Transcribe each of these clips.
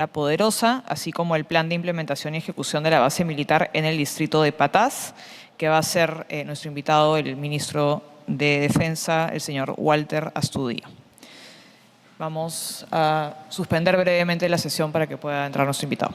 Poderosa, así como el plan de implementación y ejecución de la base militar en el distrito de Patás, que va a ser nuestro invitado, el ministro de Defensa, el señor Walter Astudillo. Vamos a suspender brevemente la sesión para que pueda entrar nuestro invitado.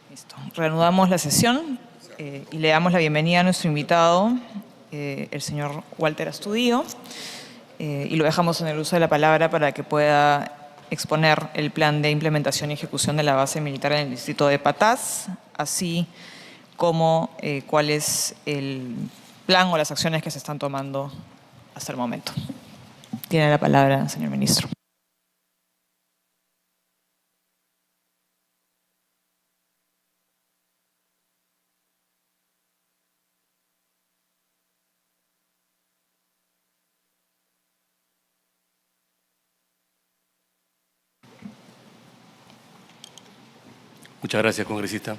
Listo. Reanudamos la sesión y le damos la bienvenida a nuestro invitado, el señor Walter Astudillo, y lo dejamos en el uso de la palabra para que pueda exponer el plan de implementación y ejecución de la base militar en el distrito de Patás, así como cuál es el plan o las acciones que se están tomando hasta el momento. Tiene la palabra, señor ministro. Muchas gracias, congresista.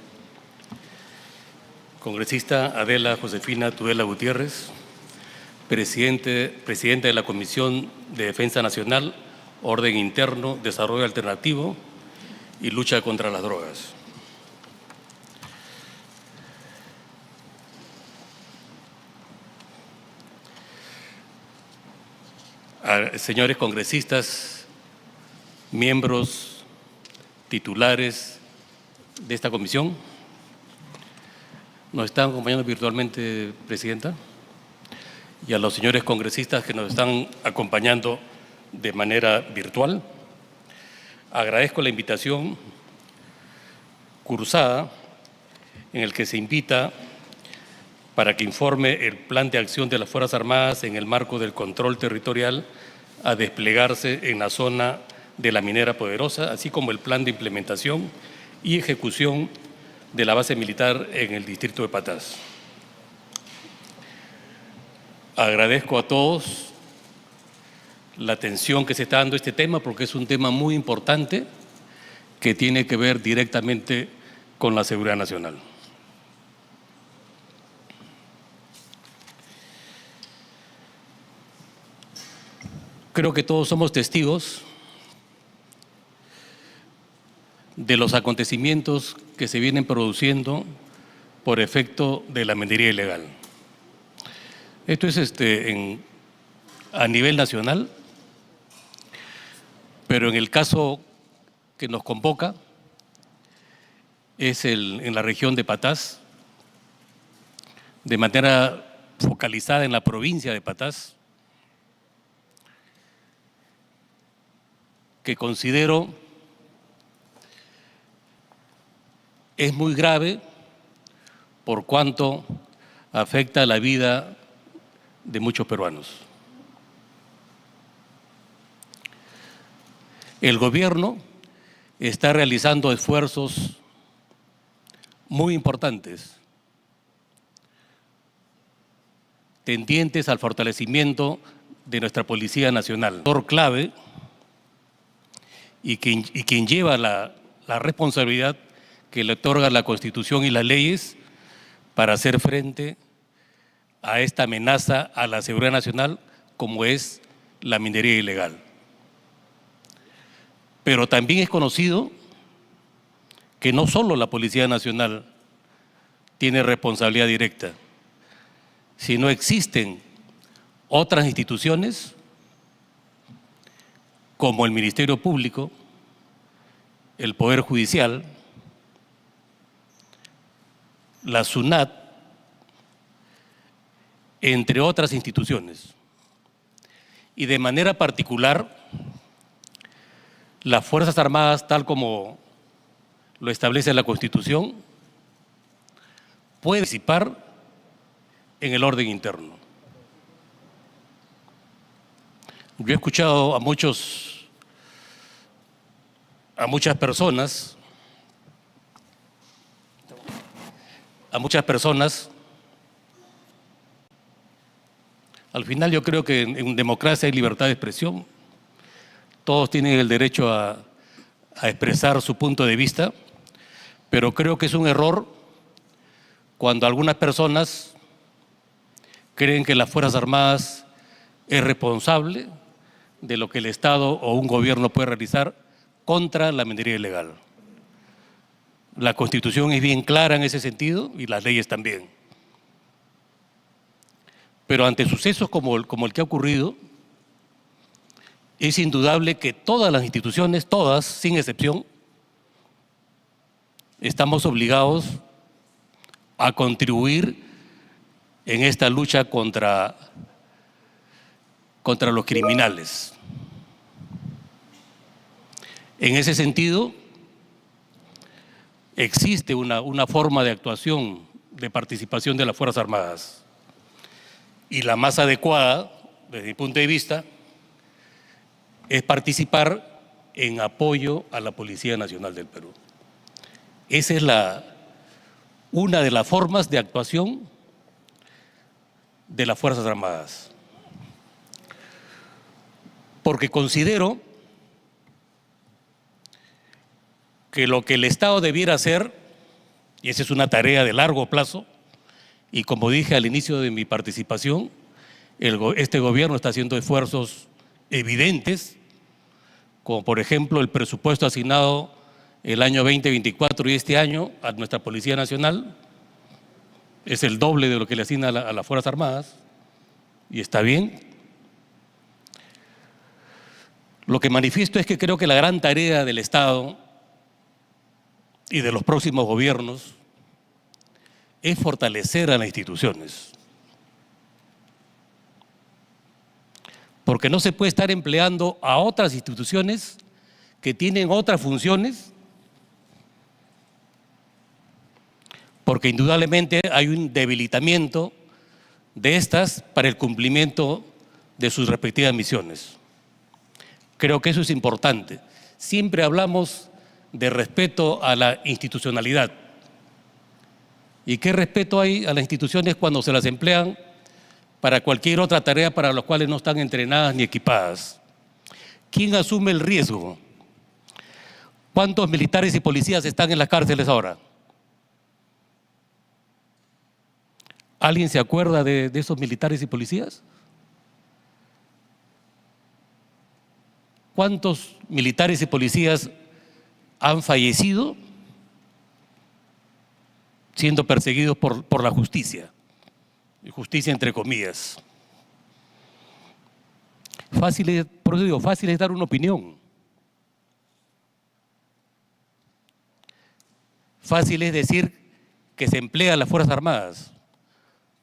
Congresista Adela Josefina Tudela Gutiérrez, presidenta de la Comisión de Defensa Nacional, Orden Interno, Desarrollo Alternativo y Lucha contra las Drogas. Señores congresistas, miembros titulares de esta comisión, nos están acompañando virtualmente, Presidenta, y a los señores congresistas que nos están acompañando de manera virtual. Agradezco la invitación cursada en el que se invita para que informe el plan de acción de las Fuerzas Armadas en el marco del control territorial a desplegarse en la zona de la Minera Poderosa, así como el plan de implementación y ejecución de la base militar en el distrito de Patás. Agradezco a todos la atención que se está dando a este tema porque es un tema muy importante que tiene que ver directamente con la seguridad nacional. Creo que todos somos testigos de los acontecimientos que se vienen produciendo por efecto de la minería ilegal. Esto es a nivel nacional, pero en el caso que nos convoca es en la región de Patás, de manera focalizada en la provincia de Patás, que considero es muy grave por cuanto afecta la vida de muchos peruanos. El gobierno está realizando esfuerzos muy importantes tendientes al fortalecimiento de nuestra Policía Nacional. Actor clave y quien lleva la responsabilidad que le otorga la Constitución y las leyes para hacer frente a esta amenaza a la seguridad nacional como es la minería ilegal. Pero también es conocido que no solo la Policía Nacional tiene responsabilidad directa, sino existen otras instituciones como el Ministerio Público, el Poder Judicial, la SUNAT, entre otras instituciones. Y de manera particular, las Fuerzas Armadas, tal como lo establece la Constitución, pueden participar en el orden interno. Yo he escuchado a muchas personas, al final yo creo que en democracia hay libertad de expresión, todos tienen el derecho a expresar su punto de vista, pero creo que es un error cuando algunas personas creen que las Fuerzas Armadas es responsable de lo que el Estado o un gobierno puede realizar contra la minería ilegal. La Constitución es bien clara en ese sentido y las leyes también. Pero ante sucesos como el que ha ocurrido, es indudable que todas las instituciones, todas, sin excepción, estamos obligados a contribuir en esta lucha contra los criminales. En ese sentido, existe una forma de actuación, de participación de las Fuerzas Armadas. Y la más adecuada, desde mi punto de vista, es participar en apoyo a la Policía Nacional del Perú. Esa es una de las formas de actuación de las Fuerzas Armadas. Porque considero que lo que el Estado debiera hacer, y esa es una tarea de largo plazo, y como dije al inicio de mi participación, este gobierno está haciendo esfuerzos evidentes, como por ejemplo el presupuesto asignado el año 2024 y este año a nuestra Policía Nacional, es el doble de lo que le asigna a las Fuerzas Armadas, y está bien. Lo que manifiesto es que creo que la gran tarea del Estado y de los próximos gobiernos es fortalecer a las instituciones. Porque no se puede estar empleando a otras instituciones que tienen otras funciones, porque indudablemente hay un debilitamiento de estas para el cumplimiento de sus respectivas misiones. Creo que eso es importante. Siempre hablamos de respeto a la institucionalidad. ¿Y qué respeto hay a las instituciones cuando se las emplean para cualquier otra tarea para las cuales no están entrenadas ni equipadas? ¿Quién asume el riesgo? ¿Cuántos militares y policías están en las cárceles ahora? ¿Alguien se acuerda de esos militares y policías? ¿Cuántos militares y policías han fallecido siendo perseguidos por la justicia? Justicia entre comillas. Por eso digo, fácil es dar una opinión. Fácil es decir que se emplea a las Fuerzas Armadas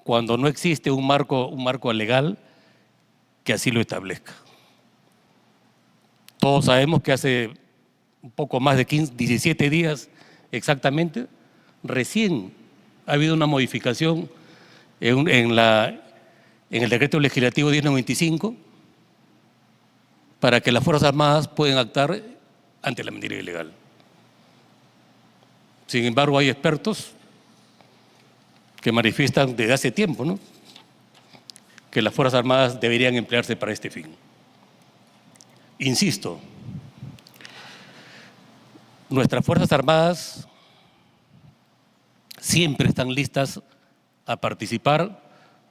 cuando no existe un marco legal que así lo establezca. Todos sabemos que hace un poco más de 17 días exactamente, recién ha habido una modificación en el decreto legislativo 1095 para que las Fuerzas Armadas puedan actuar ante la mentira ilegal. Sin embargo, hay expertos que manifiestan desde hace tiempo, ¿no?, que las Fuerzas Armadas deberían emplearse para este fin. Insisto, nuestras Fuerzas Armadas siempre están listas a participar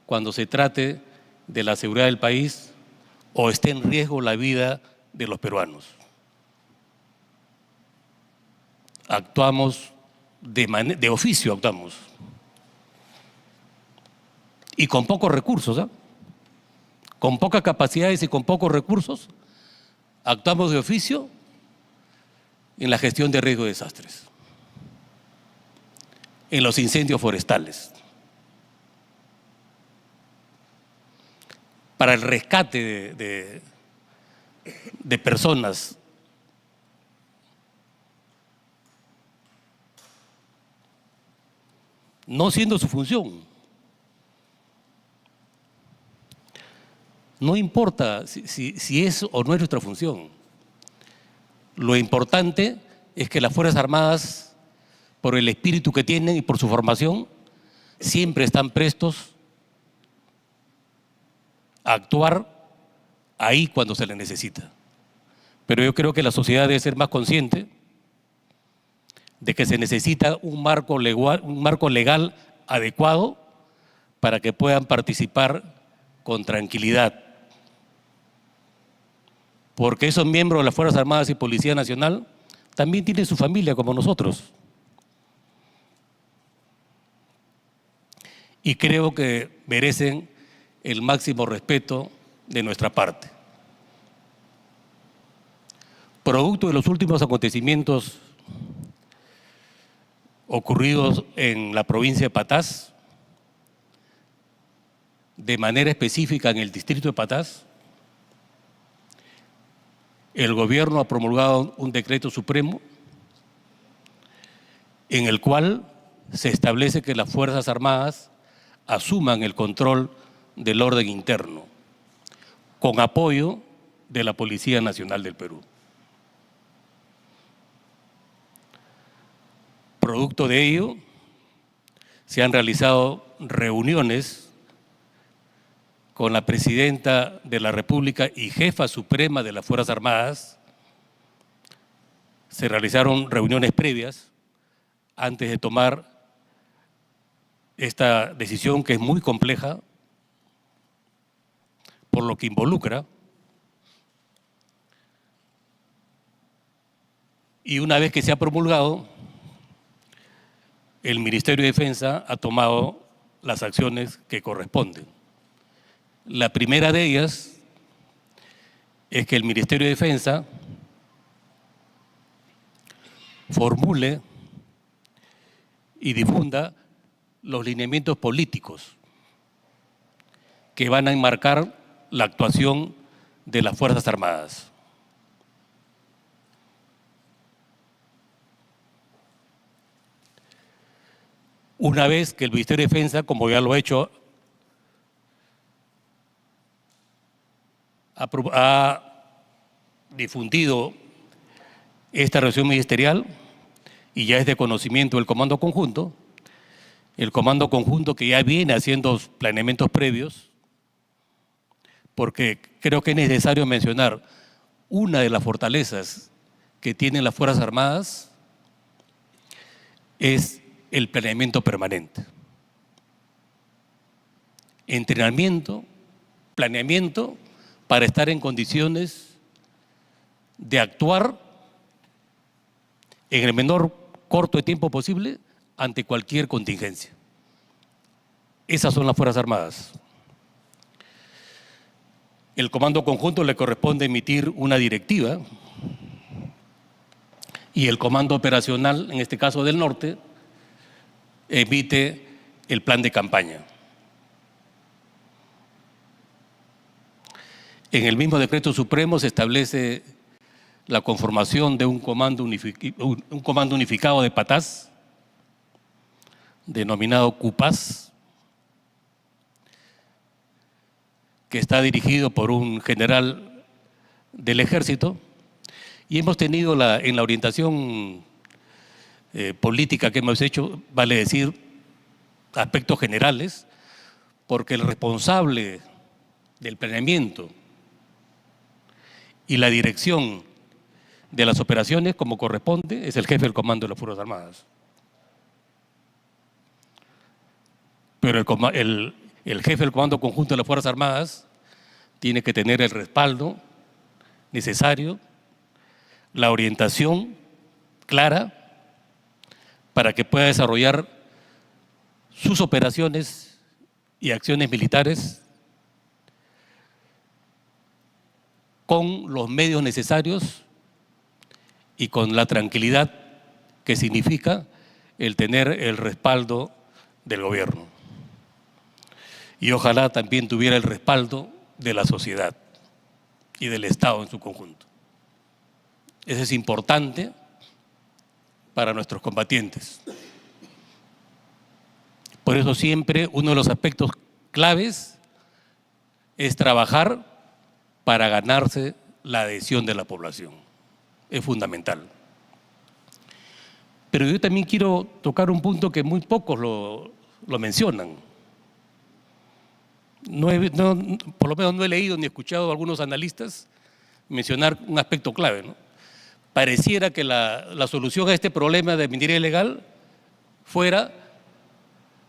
cuando se trate de la seguridad del país o esté en riesgo la vida de los peruanos. Actuamos de oficio, actuamos. Y con pocos recursos, ¿eh? Con pocas capacidades y con pocos recursos, actuamos de oficio en la gestión de riesgo de desastres, en los incendios forestales, para el rescate de personas, no siendo su función. No importa si es o no es nuestra función. Lo importante es que las Fuerzas Armadas, por el espíritu que tienen y por su formación, siempre están prestos a actuar ahí cuando se les necesita. Pero yo creo que la sociedad debe ser más consciente de que se necesita un marco legal adecuado para que puedan participar con tranquilidad. Porque esos miembros de las Fuerzas Armadas y Policía Nacional también tienen su familia como nosotros. Y creo que merecen el máximo respeto de nuestra parte. Producto de los últimos acontecimientos ocurridos en la provincia de Patás, de manera específica en el distrito de Patás, el gobierno ha promulgado un decreto supremo en el cual se establece que las Fuerzas Armadas asuman el control del orden interno, con apoyo de la Policía Nacional del Perú. Producto de ello, se han realizado reuniones con la Presidenta de la República y Jefa Suprema de las Fuerzas Armadas. Se realizaron reuniones previas antes de tomar esta decisión, que es muy compleja, por lo que involucra. Y una vez que se ha promulgado, el Ministerio de Defensa ha tomado las acciones que corresponden. La primera de ellas es que el Ministerio de Defensa formule y difunda los lineamientos políticos que van a enmarcar la actuación de las Fuerzas Armadas. una vez que el Ministerio de Defensa, como ya lo ha hecho, ha difundido esta resolución ministerial y ya es de conocimiento del Comando Conjunto, el Comando Conjunto que ya viene haciendo planeamientos previos, porque creo que es necesario mencionar una de las fortalezas que tienen las Fuerzas Armadas es el planeamiento permanente. Entrenamiento, planeamiento para estar en condiciones de actuar en el menor corto de tiempo posible ante cualquier contingencia. Esas son las Fuerzas Armadas. El Comando Conjunto le corresponde emitir una directiva y el Comando Operacional, en este caso del Norte, emite el plan de campaña. En el mismo decreto supremo se establece la conformación de un comando unificado de PATAS, denominado CUPAS, que está dirigido por un general del Ejército, y hemos tenido en la orientación política que hemos hecho, vale decir, aspectos generales, porque el responsable del planeamiento y la dirección de las operaciones, como corresponde, es el jefe del Comando de las Fuerzas Armadas. Pero el jefe del Comando Conjunto de las Fuerzas Armadas tiene que tener el respaldo necesario, la orientación clara para que pueda desarrollar sus operaciones y acciones militares con los medios necesarios y con la tranquilidad que significa el tener el respaldo del gobierno. Y ojalá también tuviera el respaldo de la sociedad y del Estado en su conjunto. Eso es importante para nuestros combatientes. Por eso siempre uno de los aspectos claves es trabajar para ganarse la adhesión de la población. Es fundamental. Pero yo también quiero tocar un punto que muy pocos lo mencionan. Por lo menos no he leído ni escuchado a algunos analistas mencionar un aspecto clave, ¿no? Pareciera que la solución a este problema de minería ilegal fuera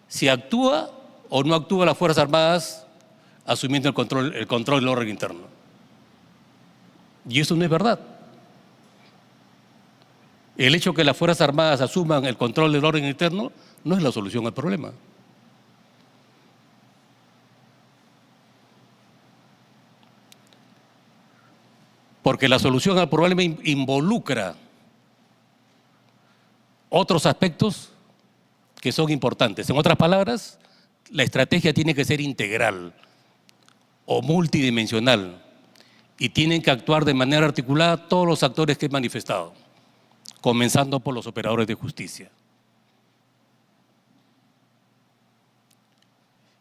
si actúa o no actúa las Fuerzas Armadas asumiendo el control del orden interno. Y eso no es verdad. El hecho de que las Fuerzas Armadas asuman el control del orden interno no es la solución al problema. Porque la solución al problema involucra otros aspectos que son importantes. En otras palabras, la estrategia tiene que ser integral o multidimensional y tienen que actuar de manera articulada todos los actores que he manifestado, comenzando por los operadores de justicia.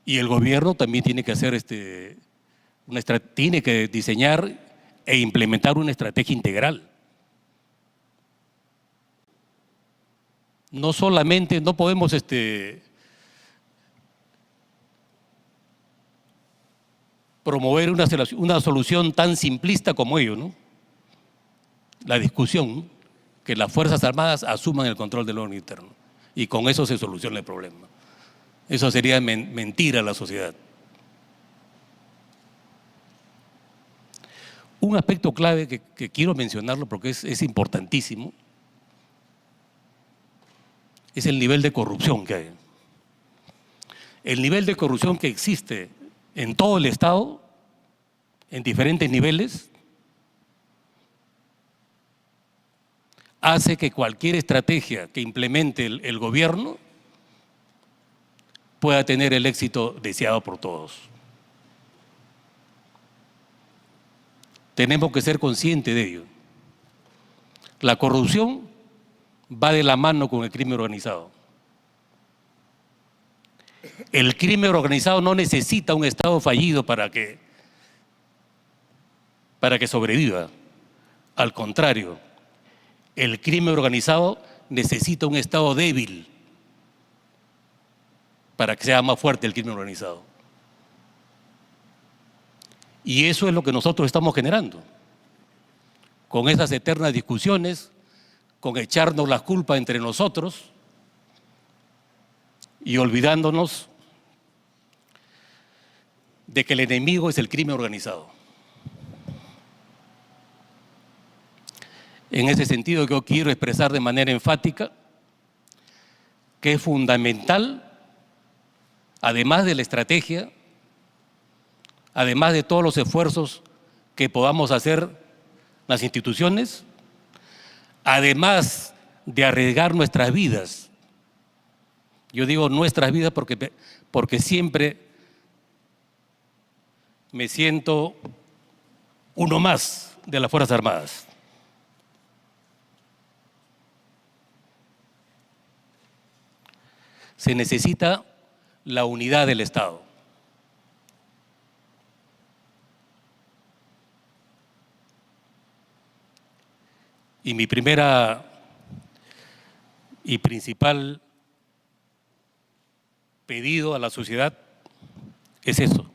Y el gobierno también tiene que hacer tiene que diseñar e implementar una estrategia integral. No solamente, no podemos promover una solución tan simplista como ello, ¿no? La discusión, que las Fuerzas Armadas asuman el control del orden interno y con eso se soluciona el problema. Eso sería mentir a la sociedad. Un aspecto clave que quiero mencionarlo porque es importantísimo es el nivel de corrupción que hay. El nivel de corrupción que existe en todo el Estado, en diferentes niveles, hace que cualquier estrategia que implemente el gobierno pueda tener el éxito deseado por todos. Tenemos que ser conscientes de ello. La corrupción va de la mano con el crimen organizado. El crimen organizado no necesita un Estado fallido para que sobreviva. Al contrario, el crimen organizado necesita un Estado débil para que sea más fuerte el crimen organizado. Y eso es lo que nosotros estamos generando, con esas eternas discusiones, con echarnos las culpas entre nosotros y olvidándonos de que el enemigo es el crimen organizado. En ese sentido, yo quiero expresar de manera enfática que es fundamental, además de la estrategia, además de todos los esfuerzos que podamos hacer las instituciones, además de arriesgar nuestras vidas. Yo digo nuestras vidas porque siempre me siento uno más de las Fuerzas Armadas. Se necesita la unidad del Estado. Y mi primera y principal pedido a la sociedad es eso.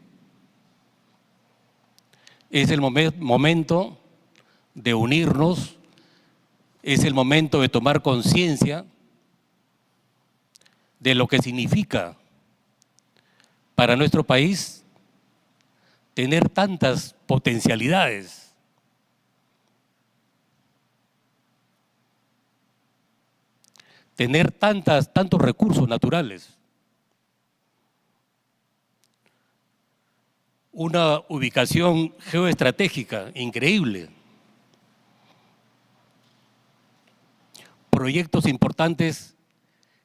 Es el momento de unirnos, es el momento de tomar conciencia de lo que significa para nuestro país tener tantas potencialidades. Tener tantos recursos naturales. Una ubicación geoestratégica increíble. Proyectos importantes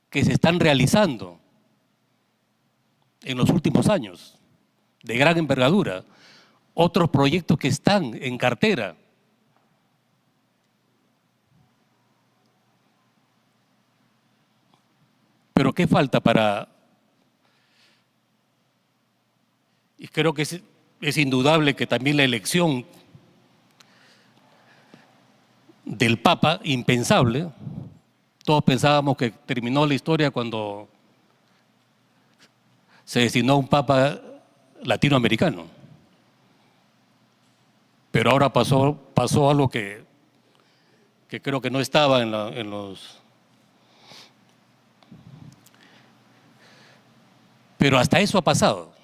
que se están realizando en los últimos años, de gran envergadura. Otros proyectos que están en cartera. Pero ¿qué falta para...? Y creo que es indudable que también la elección del Papa, impensable. Todos pensábamos que terminó la historia cuando se designó un Papa latinoamericano. Pero ahora pasó algo que creo que no estaba en los... Pero hasta eso ha pasado.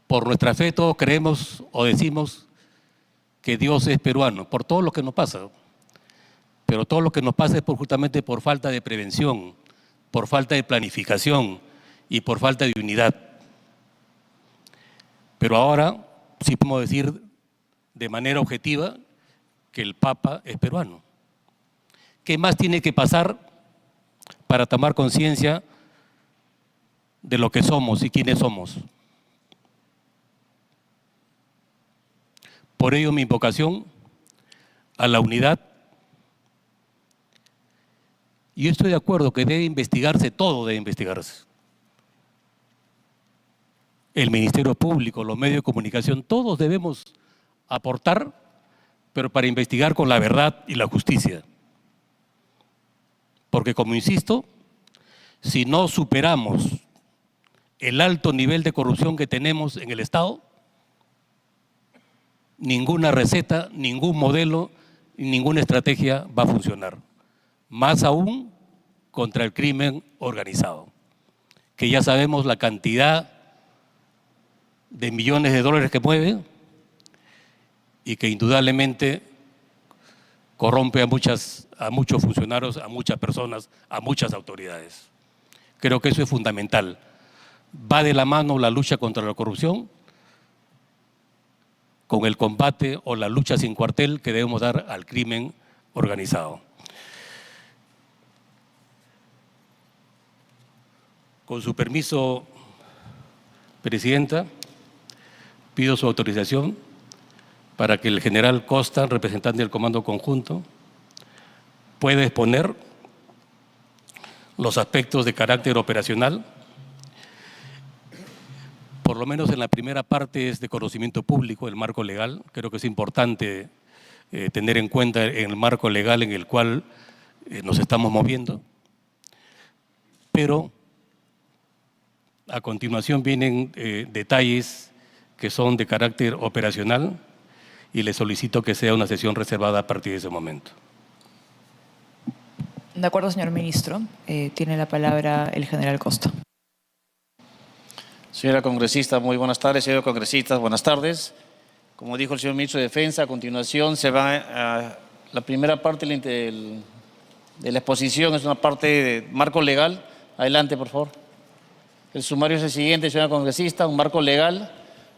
Por nuestra fe todos creemos o decimos que Dios es peruano, por todo lo que nos pasa. Pero todo lo que nos pasa es justamente por falta de prevención, por falta de planificación y por falta de unidad. Pero ahora sí podemos decir de manera objetiva que el Papa es peruano. ¿Qué más tiene que pasar para tomar conciencia de lo que somos y quiénes somos? Por ello mi invocación a la unidad. Y yo estoy de acuerdo que debe investigarse, todo debe investigarse. El Ministerio Público, los medios de comunicación, todos debemos aportar, pero para investigar con la verdad y la justicia. Porque como insisto, si no superamos el alto nivel de corrupción que tenemos en el Estado, ninguna receta, ningún modelo, ninguna estrategia va a funcionar. Más aún contra el crimen organizado, que ya sabemos la cantidad de millones de dólares que mueve y que indudablemente corrompe a muchos funcionarios, a muchas personas, a muchas autoridades. Creo que eso es fundamental. Va de la mano la lucha contra la corrupción con el combate o la lucha sin cuartel que debemos dar al crimen organizado. Con su permiso, Presidenta, pido su autorización para que el general Costa, representante del Comando Conjunto, pueda exponer los aspectos de carácter operacional. Por lo menos en la primera parte es de conocimiento público, el marco legal. Creo que es importante tener en cuenta el marco legal en el cual nos estamos moviendo. Pero a continuación vienen detalles que son de carácter operacional y le solicito que sea una sesión reservada a partir de ese momento. De acuerdo, señor ministro. Tiene la palabra el general Costa. Señora congresista, muy buenas tardes. Señores congresistas, buenas tardes. Como dijo el señor ministro de Defensa, a continuación se va a la primera parte de la exposición, es una parte de marco legal. Adelante, por favor. El sumario es el siguiente, señora congresista: un marco legal,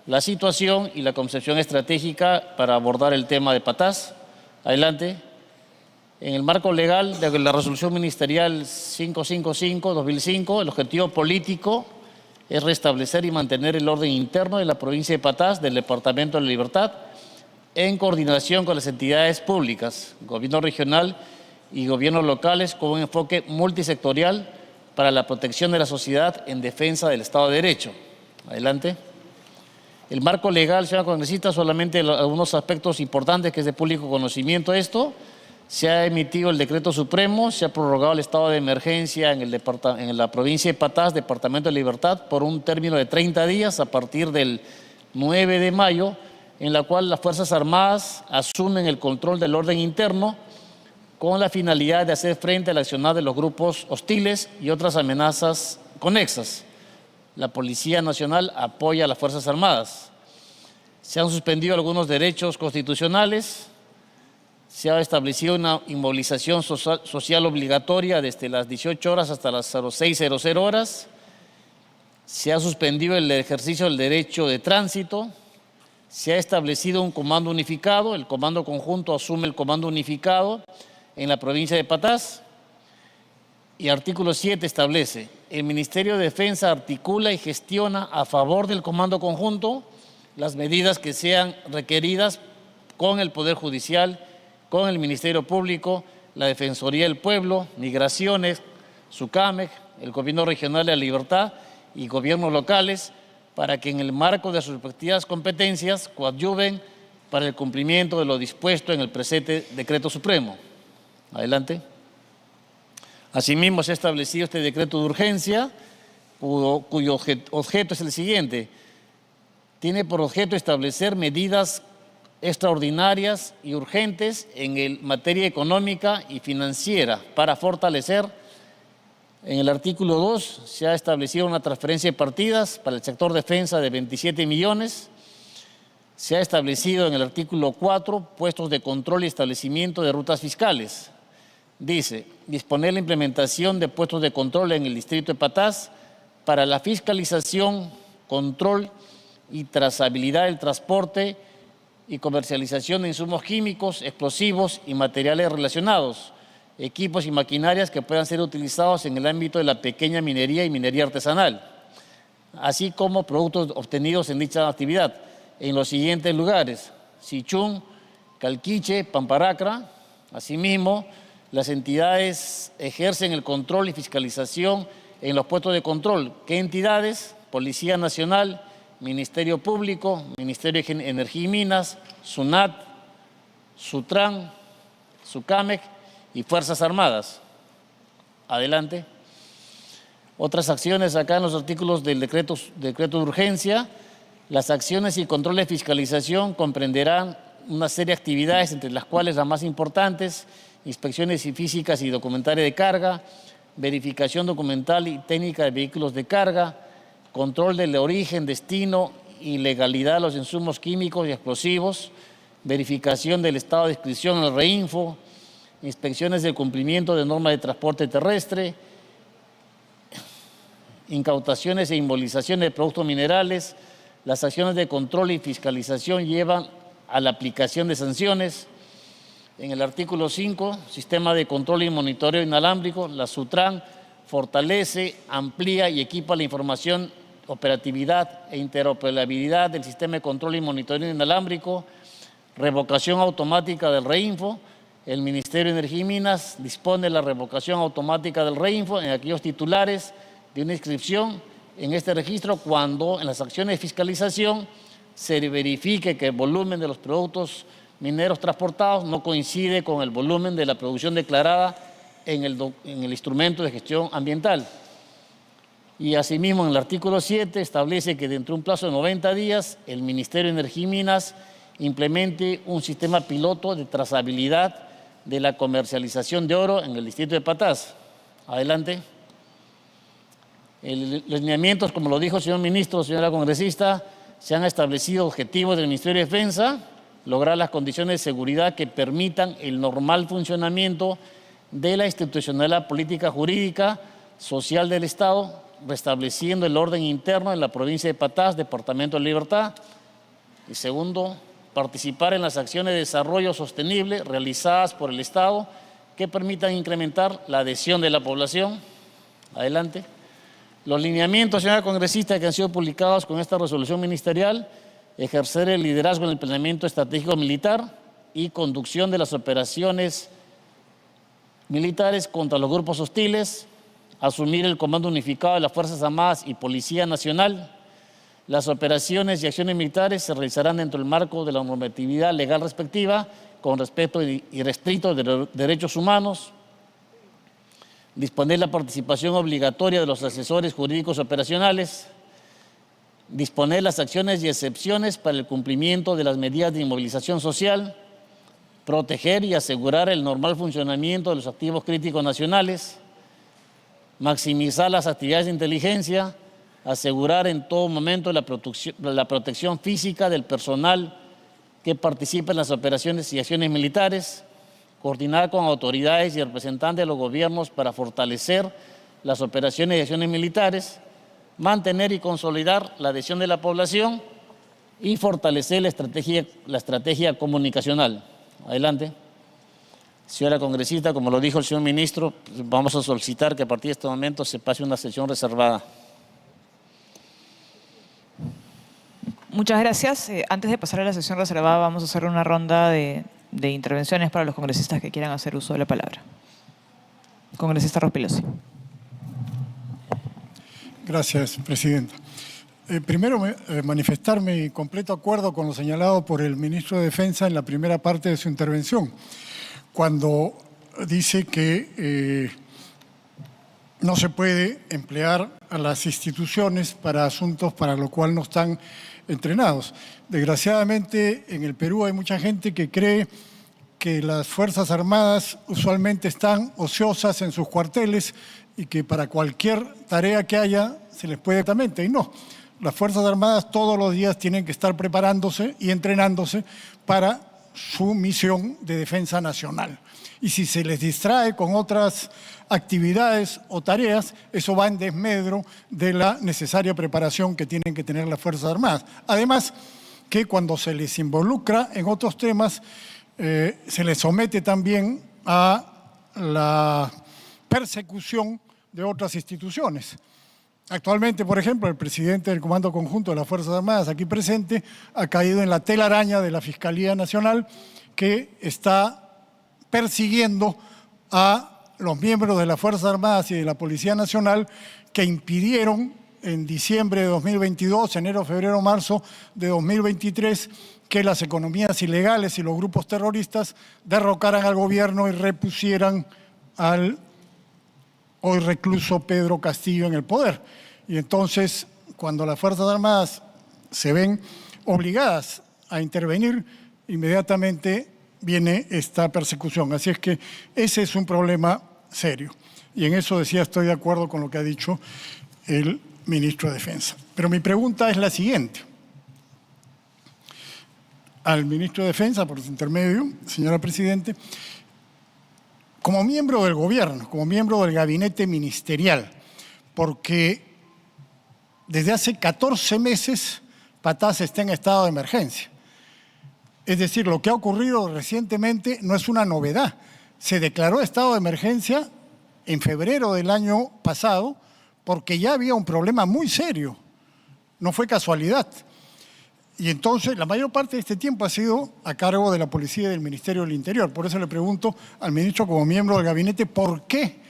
la situación y la concepción estratégica para abordar el tema de Patás. Adelante. En el marco legal de la resolución ministerial 555-2005, el objetivo político es restablecer y mantener el orden interno de la provincia de Patás, del Departamento de la Libertad, en coordinación con las entidades públicas, gobierno regional y gobiernos locales, con un enfoque multisectorial para la protección de la sociedad en defensa del Estado de Derecho. Adelante. El marco legal, señora congresista, solamente algunos aspectos importantes que es de público conocimiento esto. Se ha emitido el decreto supremo, se ha prorrogado el estado de emergencia en la provincia de Patás, Departamento de Libertad, por un término de 30 días a partir del 9 de mayo, en la cual las Fuerzas Armadas asumen el control del orden interno con la finalidad de hacer frente al accionar de los grupos hostiles y otras amenazas conexas. La Policía Nacional apoya a las Fuerzas Armadas. Se han suspendido algunos derechos constitucionales. Se ha establecido una inmovilización social obligatoria desde las 18 horas hasta las 06:00 horas. Se ha suspendido el ejercicio del derecho de tránsito. Se ha establecido un comando unificado. El Comando Conjunto asume el comando unificado en la provincia de Patás. Y artículo 7 establece: el Ministerio de Defensa articula y gestiona a favor del Comando Conjunto las medidas que sean requeridas con el Poder Judicial, con el Ministerio Público, la Defensoría del Pueblo, Migraciones, SUCAMEC, el Gobierno Regional de la Libertad y gobiernos locales, para que en el marco de sus respectivas competencias coadyuven para el cumplimiento de lo dispuesto en el presente decreto supremo. Adelante. Asimismo, se ha establecido este decreto de urgencia, cuyo objeto es el siguiente: tiene por objeto establecer medidas extraordinarias y urgentes en materia económica y financiera para fortalecer. En el artículo 2 se ha establecido una transferencia de partidas para el sector defensa de 27 millones. Se ha establecido en el artículo 4 puestos de control y establecimiento de rutas fiscales. Dice: disponer la implementación de puestos de control en el distrito de Patás para la fiscalización, control y trazabilidad del transporte y comercialización de insumos químicos, explosivos y materiales relacionados, equipos y maquinarias que puedan ser utilizados en el ámbito de la pequeña minería y minería artesanal, así como productos obtenidos en dicha actividad, en los siguientes lugares: Sichún, Calquiche, Pamparacra. Asimismo, las entidades ejercen el control y fiscalización en los puestos de control. ¿Qué entidades? Policía Nacional, Ministerio Público, Ministerio de Energía y Minas, SUNAT, SUTRAN, SUCAMEC y Fuerzas Armadas. Adelante. Otras acciones acá en los artículos del decreto de urgencia. Las acciones y controles de fiscalización comprenderán una serie de actividades, entre las cuales las más importantes: inspecciones físicas y documentales de carga, verificación documental y técnica de vehículos de carga, control del origen, destino y legalidad de los insumos químicos y explosivos, verificación del estado de inscripción en el REINFO, inspecciones del cumplimiento de normas de transporte terrestre, incautaciones e inmovilizaciones de productos minerales. Las acciones de control y fiscalización llevan a la aplicación de sanciones. En el artículo 5, sistema de control y monitoreo inalámbrico, la SUTRAN fortalece, amplía y equipa la información, operatividad e interoperabilidad del sistema de control y monitoreo inalámbrico, revocación automática del reinfo. El Ministerio de Energía y Minas dispone la revocación automática del reinfo en aquellos titulares de una inscripción en este registro cuando en las acciones de fiscalización se verifique que el volumen de los productos mineros transportados no coincide con el volumen de la producción declarada en el instrumento de gestión ambiental. Y asimismo, en el artículo 7 establece que dentro de un plazo de 90 días el Ministerio de Energía y Minas implemente un sistema piloto de trazabilidad de la comercialización de oro en el distrito de Patás. Adelante. Los lineamientos, como lo dijo el señor ministro, señora congresista, se han establecido objetivos del Ministerio de Defensa, lograr las condiciones de seguridad que permitan el normal funcionamiento de la institucionalidad política, jurídica, social del Estado, restableciendo el orden interno en la provincia de Patás, Departamento de Libertad. Y segundo, participar en las acciones de desarrollo sostenible realizadas por el Estado que permitan incrementar la adhesión de la población. Adelante. Los lineamientos, señora congresista, que han sido publicados con esta resolución ministerial: ejercer el liderazgo en el planeamiento estratégico militar y conducción de las operaciones militares contra los grupos hostiles, asumir el comando unificado de las Fuerzas Armadas y Policía Nacional. Las operaciones y acciones militares se realizarán dentro del marco de la normatividad legal respectiva, con respeto irrestricto de los derechos humanos. Disponer la participación obligatoria de los asesores jurídicos operacionales. Disponer las acciones y excepciones para el cumplimiento de las medidas de inmovilización social. Proteger y asegurar el normal funcionamiento de los activos críticos nacionales. Maximizar las actividades de inteligencia. Asegurar en todo momento la protección física del personal que participa en las operaciones y acciones militares. Coordinar con autoridades y representantes de los gobiernos para fortalecer las operaciones y acciones militares. Mantener y consolidar la adhesión de la población y fortalecer la estrategia comunicacional. Adelante. Señora congresista, como lo dijo el señor ministro, vamos a solicitar que a partir de este momento se pase una sesión reservada. Muchas gracias. Antes de pasar a la sesión reservada, vamos a hacer una ronda de intervenciones para los congresistas que quieran hacer uso de la palabra. Congresista Rospigliosi. Gracias, presidenta. Primero, manifestar mi completo acuerdo con lo señalado por el ministro de Defensa en la primera parte de su intervención, cuando dice que no se puede emplear a las instituciones para asuntos para los cuales no están entrenados. Desgraciadamente, en el Perú hay mucha gente que cree que las Fuerzas Armadas usualmente están ociosas en sus cuarteles y que para cualquier tarea que haya se les puede directamente. Y no, las Fuerzas Armadas todos los días tienen que estar preparándose y entrenándose para su misión de defensa nacional. Y si se les distrae con otras actividades o tareas, eso va en desmedro de la necesaria preparación que tienen que tener las Fuerzas Armadas. Además, que cuando se les involucra en otros temas, se les somete también a la persecución de otras instituciones. Actualmente, por ejemplo, el presidente del Comando Conjunto de las Fuerzas Armadas, aquí presente, ha caído en la telaraña de la Fiscalía Nacional, que está persiguiendo a los miembros de las Fuerzas Armadas y de la Policía Nacional que impidieron en diciembre de 2022, enero, febrero, marzo de 2023, que las economías ilegales y los grupos terroristas derrocaran al gobierno y repusieran al hoy recluso Pedro Castillo en el poder. Y entonces, cuando las Fuerzas Armadas se ven obligadas a intervenir, inmediatamente viene esta persecución. Así es que ese es un problema serio. Y en eso decía, estoy de acuerdo con lo que ha dicho el ministro de Defensa. Pero mi pregunta es la siguiente. Al ministro de Defensa, por su intermedio, señora Presidente, como miembro del gobierno, como miembro del gabinete ministerial, porque desde hace 14 meses Patás está en estado de emergencia. Es decir, lo que ha ocurrido recientemente no es una novedad. Se declaró estado de emergencia en febrero del año pasado porque ya había un problema muy serio. No fue casualidad. Y entonces la mayor parte de este tiempo ha sido a cargo de la policía y del Ministerio del Interior. Por eso le pregunto al ministro como miembro del gabinete, ¿por qué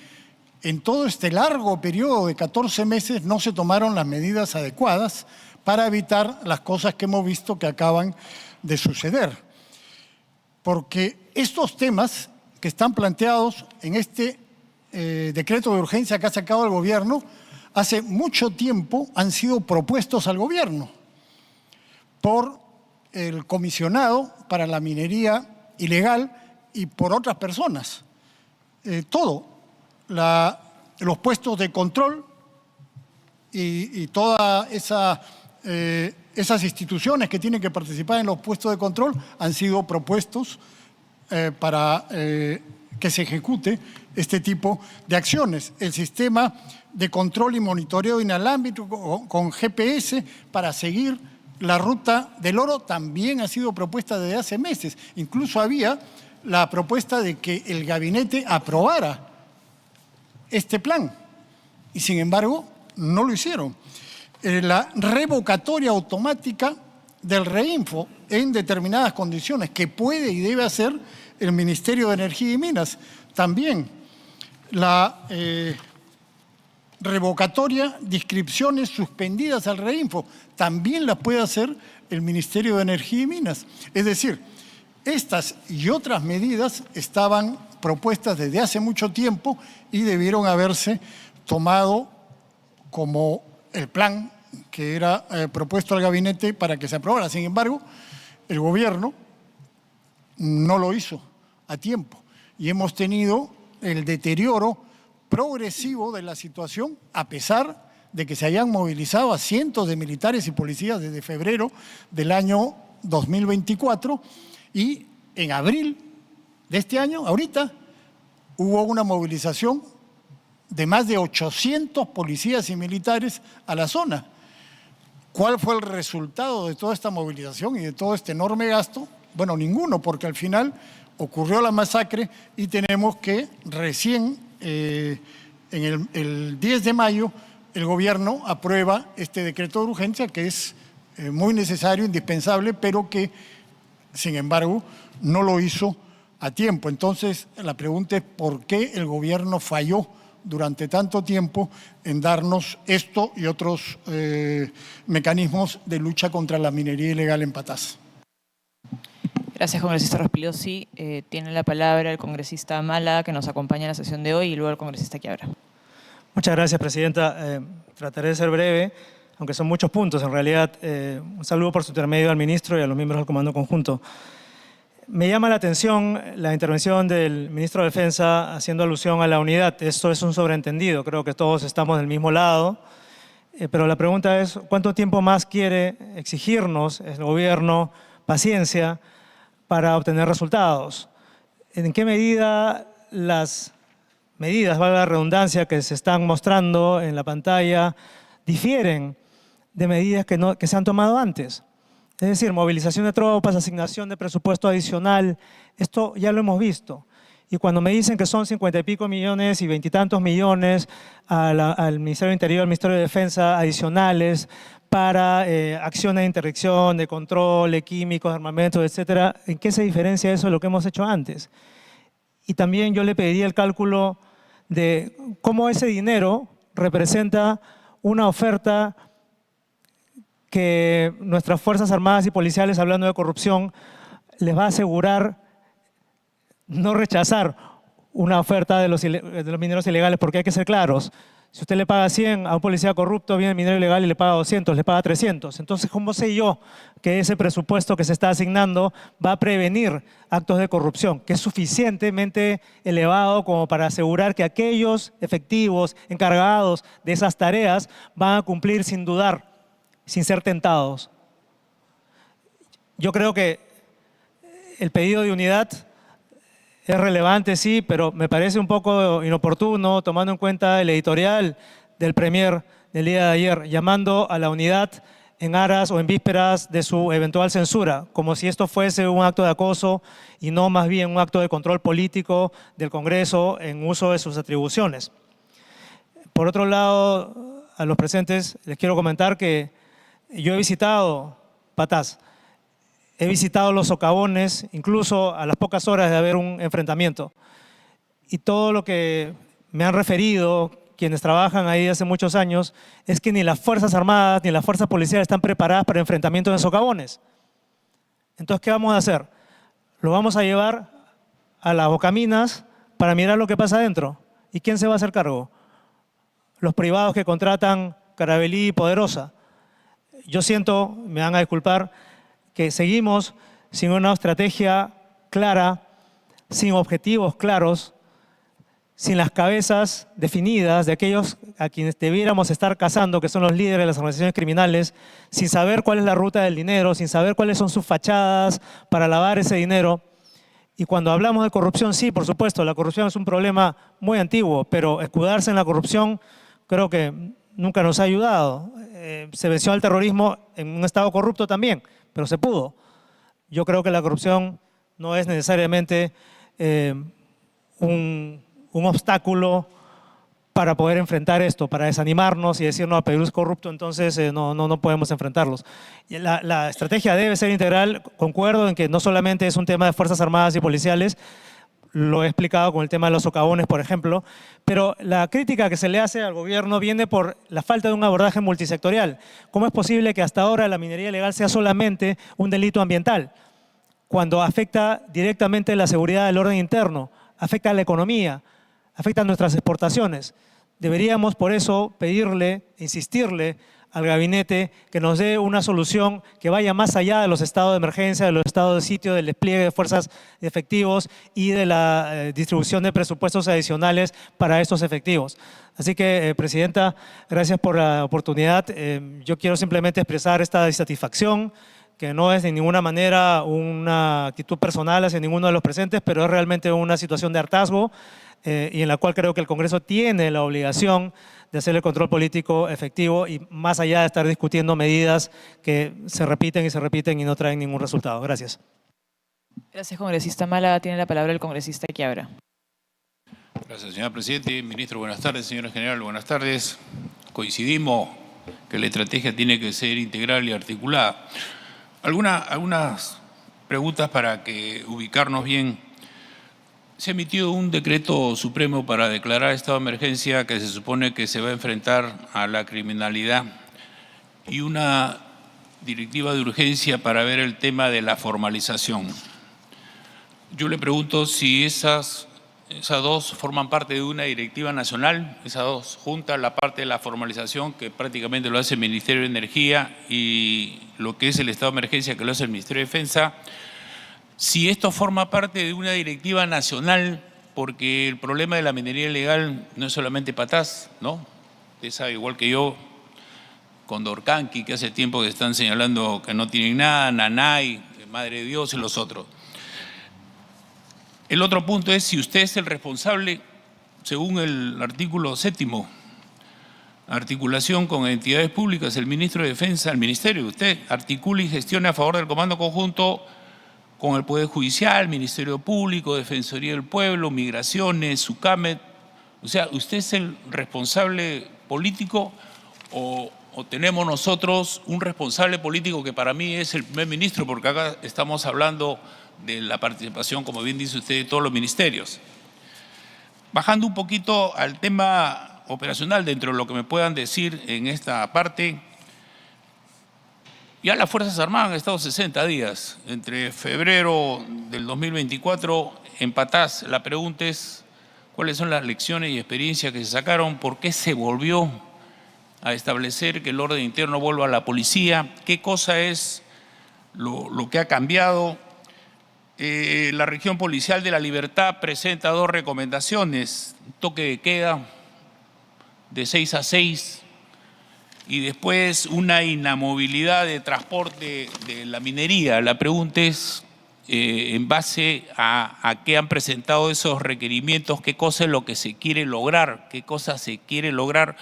en todo este largo periodo de 14 meses no se tomaron las medidas adecuadas para evitar las cosas que hemos visto que acaban de suceder? Porque estos temas que están planteados en este decreto de urgencia que ha sacado el gobierno, hace mucho tiempo han sido propuestos al gobierno por el comisionado para la minería ilegal y por otras personas. Los puestos de control y todas esas instituciones que tienen que participar en los puestos de control han sido propuestos para que se ejecute este tipo de acciones. El sistema de control y monitoreo inalámbrico con GPS para seguir la ruta del oro también ha sido propuesta desde hace meses. Incluso había la propuesta de que el gabinete aprobara este plan y sin embargo no lo hicieron. La revocatoria automática del reinfo en determinadas condiciones que puede y debe hacer el Ministerio de Energía y Minas. También la revocatoria de inscripciones suspendidas al reinfo también las puede hacer el Ministerio de Energía y Minas. Es decir, estas y otras medidas estaban propuestas desde hace mucho tiempo y debieron haberse tomado como el plan que era propuesto al gabinete para que se aprobara. Sin embargo, el gobierno no lo hizo a tiempo y hemos tenido el deterioro progresivo de la situación a pesar de que se hayan movilizado a cientos de militares y policías desde febrero del año 2024 y en abril de este año, ahorita, hubo una movilización de más de 800 policías y militares a la zona. ¿Cuál fue el resultado de toda esta movilización y de todo este enorme gasto? Bueno, ninguno, porque al final ocurrió la masacre y tenemos que recién, el 10 de mayo, el gobierno aprueba este decreto de urgencia que es muy necesario, indispensable, pero que, sin embargo, no lo hizo a tiempo. Entonces, la pregunta es ¿por qué el gobierno falló durante tanto tiempo en darnos esto y otros mecanismos de lucha contra la minería ilegal en Patás? Gracias, congresista Rospigliosi. Tiene la palabra el congresista Mala, que nos acompaña en la sesión de hoy, y luego el congresista Quiabra. Muchas gracias, presidenta. Trataré de ser breve, aunque son muchos puntos. En realidad, un saludo por su intermedio al ministro y a los miembros del Comando Conjunto. Me llama la atención la intervención del ministro de Defensa haciendo alusión a la unidad. Esto es un sobreentendido, creo que todos estamos del mismo lado. Pero la pregunta es, ¿cuánto tiempo más quiere exigirnos el gobierno paciencia para obtener resultados? ¿En qué medida las medidas, valga la redundancia, que se están mostrando en la pantalla difieren de medidas que se han tomado antes? Es decir, movilización de tropas, asignación de presupuesto adicional, esto ya lo hemos visto. Y cuando me dicen que son 50 y pico millones y 20 y tantos millones al Ministerio del Interior, al Ministerio de Defensa adicionales para acciones de interdicción, de control, de químicos, de armamentos, etcétera, ¿en qué se diferencia eso de lo que hemos hecho antes? Y también yo le pediría el cálculo de cómo ese dinero representa una oferta que nuestras Fuerzas Armadas y Policiales, hablando de corrupción, les va a asegurar no rechazar una oferta de los mineros ilegales, porque hay que ser claros. Si usted le paga 100 a un policía corrupto, viene el minero ilegal y le paga 200, le paga 300. Entonces, ¿cómo sé yo que ese presupuesto que se está asignando va a prevenir actos de corrupción, que es suficientemente elevado como para asegurar que aquellos efectivos encargados de esas tareas van a cumplir sin dudar, sin ser tentados? Yo creo que el pedido de unidad es relevante, sí, pero me parece un poco inoportuno, tomando en cuenta el editorial del Premier del día de ayer, llamando a la unidad en aras o en vísperas de su eventual censura, como si esto fuese un acto de acoso y no más bien un acto de control político del Congreso en uso de sus atribuciones. Por otro lado, a los presentes les quiero comentar que yo he visitado Patás. He visitado los socavones, incluso a las pocas horas de haber un enfrentamiento. Y todo lo que me han referido quienes trabajan ahí hace muchos años es que ni las Fuerzas Armadas ni las Fuerzas Policiales están preparadas para enfrentamientos en socavones. Entonces, ¿qué vamos a hacer? Lo vamos a llevar a las Bocaminas para mirar lo que pasa adentro. ¿Y quién se va a hacer cargo? Los privados que contratan Caravelí y Poderosa. Yo siento, me van a disculpar, que seguimos sin una estrategia clara, sin objetivos claros, sin las cabezas definidas de aquellos a quienes debiéramos estar cazando, que son los líderes de las organizaciones criminales, sin saber cuál es la ruta del dinero, sin saber cuáles son sus fachadas para lavar ese dinero. Y cuando hablamos de corrupción, sí, por supuesto, la corrupción es un problema muy antiguo, pero escudarse en la corrupción creo que nunca nos ha ayudado. Se venció al terrorismo en un estado corrupto también, pero se pudo. Yo creo que la corrupción no es necesariamente un obstáculo para poder enfrentar esto, para desanimarnos y decir, no, Perú es corrupto, entonces no podemos enfrentarlos. Y la estrategia debe ser integral. Concuerdo en que no solamente es un tema de Fuerzas Armadas y policiales, lo he explicado con el tema de los socavones, por ejemplo, pero la crítica que se le hace al gobierno viene por la falta de un abordaje multisectorial. ¿Cómo es posible que hasta ahora la minería ilegal sea solamente un delito ambiental, cuando afecta directamente la seguridad del orden interno, afecta a la economía, afecta a nuestras exportaciones? Deberíamos, por eso, pedirle, insistirle al gabinete que nos dé una solución que vaya más allá de los estados de emergencia, de los estados de sitio, del despliegue de fuerzas de efectivos y de la distribución de presupuestos adicionales para estos efectivos. Así que, Presidenta, gracias por la oportunidad. Yo quiero simplemente expresar esta insatisfacción, que no es de ninguna manera una actitud personal hacia ninguno de los presentes, pero es realmente una situación de hartazgo y en la cual creo que el Congreso tiene la obligación de hacer el control político efectivo y más allá de estar discutiendo medidas que se repiten y no traen ningún resultado. Gracias. Gracias, congresista Málaga. Tiene la palabra el congresista Quiabra. Gracias, señor presidente. Ministro, buenas tardes. Señora general, buenas tardes. Coincidimos que la estrategia tiene que ser integral y articulada. Algunas preguntas para que ubicarnos bien. Se ha emitido un decreto supremo para declarar estado de emergencia que se supone que se va a enfrentar a la criminalidad y una directiva de urgencia para ver el tema de la formalización. Yo le pregunto si esas dos forman parte de una directiva nacional, esas dos juntas, la parte de la formalización que prácticamente lo hace el Ministerio de Energía y lo que es el estado de emergencia que lo hace el Ministerio de Defensa. Si esto forma parte de una directiva nacional, porque el problema de la minería ilegal no es solamente Patás, ¿no? Usted sabe igual que yo, Condorcanqui, que hace tiempo que están señalando que no tienen nada, Nanay, Madre de Dios y los otros. El otro punto es si usted es el responsable, según el artículo 7º, articulación con entidades públicas, el ministro de Defensa, el ministerio, usted articula y gestiona a favor del Comando Conjunto con el Poder Judicial, Ministerio Público, Defensoría del Pueblo, Migraciones, SUCAMET. O sea, ¿usted es el responsable político o tenemos nosotros un responsable político que para mí es el primer ministro? Porque acá estamos hablando de la participación, como bien dice usted, de todos los ministerios. Bajando un poquito al tema operacional, dentro de lo que me puedan decir en esta parte, ya las Fuerzas Armadas han estado 60 días, entre febrero del 2024 en Patás. La pregunta es, ¿cuáles son las lecciones y experiencias que se sacaron? ¿Por qué se volvió a establecer que el orden interno vuelva a la policía? ¿Qué cosa es lo que ha cambiado? La región policial de La Libertad presenta 2 recomendaciones, toque de queda de 6 a 6, y después una inamovilidad de transporte de la minería. La pregunta es, en base a qué han presentado esos requerimientos, qué cosa es lo que se quiere lograr, qué cosa se quiere lograr,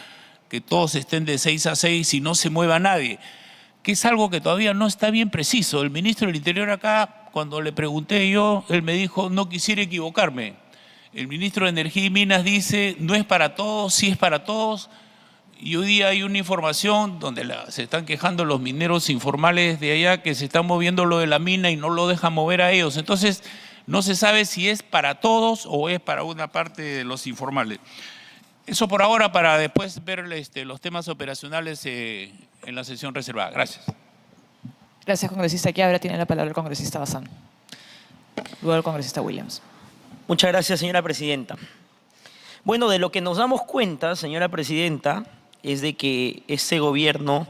que todos estén de 6 a 6 y no se mueva nadie, que es algo que todavía no está bien preciso. El ministro del Interior acá, cuando le pregunté yo, él me dijo, no quisiera equivocarme. El ministro de Energía y Minas dice, no es para todos, sí es para todos. Y hoy día hay una información donde se están quejando los mineros informales de allá que se están moviendo lo de la mina y no lo dejan mover a ellos. Entonces, no se sabe si es para todos o es para una parte de los informales. Eso por ahora, para después ver los temas operacionales en la sesión reservada. Gracias. Gracias, congresista Quiabra. Tiene la palabra el congresista Bazán. Luego el congresista Williams. Muchas gracias, señora presidenta. Bueno, de lo que nos damos cuenta, señora presidenta, es de que este gobierno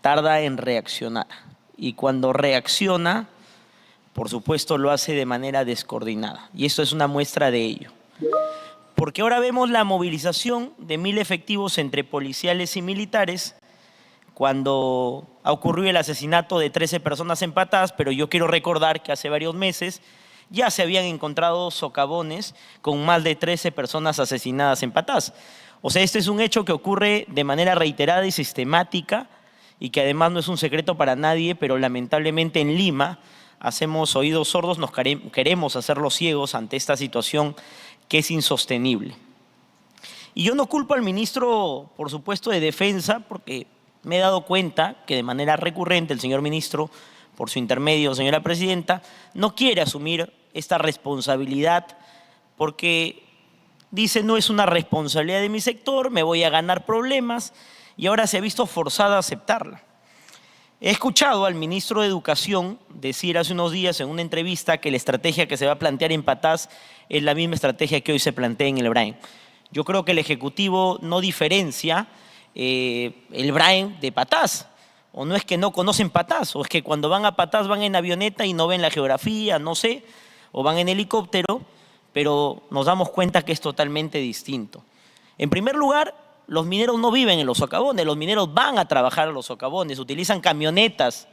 tarda en reaccionar. Y cuando reacciona, por supuesto, lo hace de manera descoordinada. Y esto es una muestra de ello. Porque ahora vemos la movilización de 1000 efectivos entre policiales y militares cuando ha ocurrido el asesinato de 13 personas en Patás, pero yo quiero recordar que hace varios meses ya se habían encontrado socavones con más de 13 personas asesinadas en Patás. O sea, este es un hecho que ocurre de manera reiterada y sistemática y que además no es un secreto para nadie, pero lamentablemente en Lima hacemos oídos sordos, nos queremos hacerlos ciegos ante esta situación que es insostenible. Y yo no culpo al ministro, por supuesto, de Defensa, porque me he dado cuenta que de manera recurrente el señor ministro, por su intermedio, señora presidenta, no quiere asumir esta responsabilidad porque dice no es una responsabilidad de mi sector, me voy a ganar problemas y ahora se ha visto forzada a aceptarla. He escuchado al ministro de Educación decir hace unos días en una entrevista que la estrategia que se va a plantear en Patás es la misma estrategia que hoy se plantea en el Brain. Yo creo que el Ejecutivo no diferencia el Brain de Patás. O no es que no conocen Patás, o es que cuando van a Patás van en avioneta y no ven la geografía, no sé, o van en helicóptero, pero nos damos cuenta que es totalmente distinto. En primer lugar, los mineros no viven en los socavones, los mineros van a trabajar a los socavones, utilizan camionetas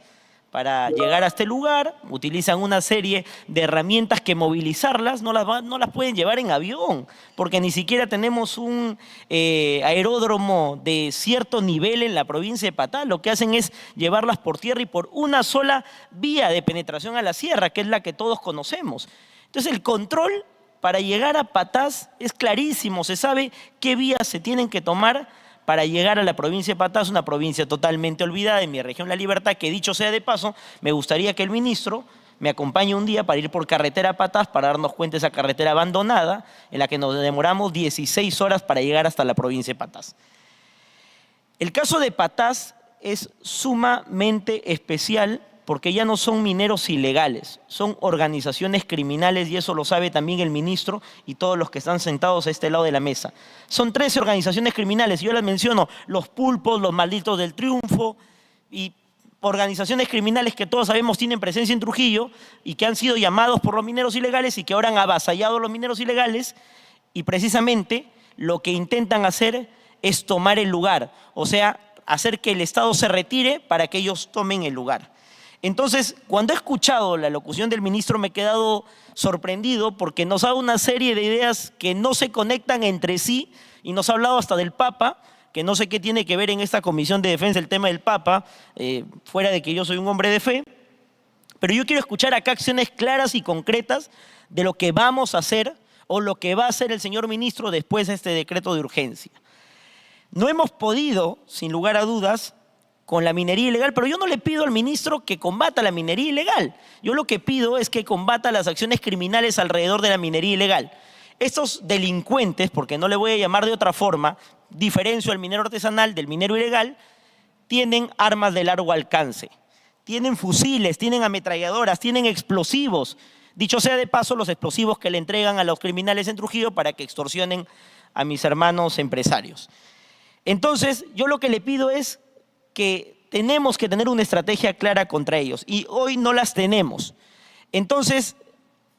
para llegar a este lugar, utilizan una serie de herramientas que movilizarlas no las pueden llevar en avión, porque ni siquiera tenemos un aeródromo de cierto nivel en la provincia de Patás. Lo que hacen es llevarlas por tierra y por una sola vía de penetración a la sierra, que es la que todos conocemos. Entonces el control para llegar a Patás es clarísimo, se sabe qué vías se tienen que tomar para llegar a la provincia de Patás, una provincia totalmente olvidada en mi región La Libertad, que dicho sea de paso, me gustaría que el ministro me acompañe un día para ir por carretera a Patás para darnos cuenta de esa carretera abandonada en la que nos demoramos 16 horas para llegar hasta la provincia de Patás. El caso de Patás es sumamente especial porque ya no son mineros ilegales, son organizaciones criminales y eso lo sabe también el ministro y todos los que están sentados a este lado de la mesa. Son 13 organizaciones criminales, yo las menciono, los Pulpos, los Malditos del Triunfo y organizaciones criminales que todos sabemos tienen presencia en Trujillo y que han sido llamados por los mineros ilegales y que ahora han avasallado a los mineros ilegales y precisamente lo que intentan hacer es tomar el lugar, o sea, hacer que el Estado se retire para que ellos tomen el lugar. Entonces, cuando he escuchado la locución del ministro me he quedado sorprendido porque nos ha dado una serie de ideas que no se conectan entre sí y nos ha hablado hasta del Papa, que no sé qué tiene que ver en esta Comisión de Defensa el tema del Papa, fuera de que yo soy un hombre de fe, pero yo quiero escuchar acá acciones claras y concretas de lo que vamos a hacer o lo que va a hacer el señor ministro después de este decreto de urgencia. No hemos podido, sin lugar a dudas, con la minería ilegal, pero yo no le pido al ministro que combata la minería ilegal. Yo lo que pido es que combata las acciones criminales alrededor de la minería ilegal. Estos delincuentes, porque no le voy a llamar de otra forma, diferencio al minero artesanal del minero ilegal, tienen armas de largo alcance, tienen fusiles, tienen ametralladoras, tienen explosivos. Dicho sea de paso, los explosivos que le entregan a los criminales en Trujillo para que extorsionen a mis hermanos empresarios. Entonces, yo lo que le pido es que tenemos que tener una estrategia clara contra ellos y hoy no las tenemos. Entonces,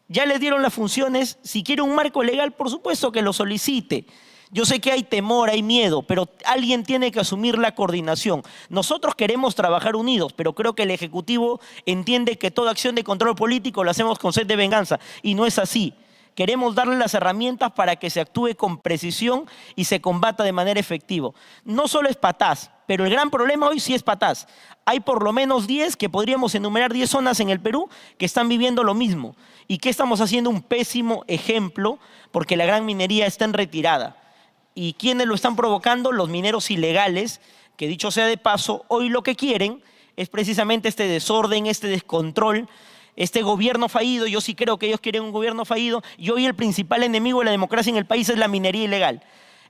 ya les dieron las funciones, si quiere un marco legal, por supuesto que lo solicite. Yo sé que hay temor, hay miedo, pero alguien tiene que asumir la coordinación. Nosotros queremos trabajar unidos, pero creo que el Ejecutivo entiende que toda acción de control político la hacemos con sed de venganza y no es así. Queremos darle las herramientas para que se actúe con precisión y se combata de manera efectiva. No solo es Patás, pero el gran problema hoy sí es Patás. Hay por lo menos 10, que podríamos enumerar 10 zonas en el Perú que están viviendo lo mismo y que estamos haciendo un pésimo ejemplo porque la gran minería está en retirada. ¿Y quiénes lo están provocando? Los mineros ilegales, que dicho sea de paso, hoy lo que quieren es precisamente este desorden, este descontrol, este gobierno fallido. Yo sí creo que ellos quieren un gobierno fallido y hoy el principal enemigo de la democracia en el país es la minería ilegal.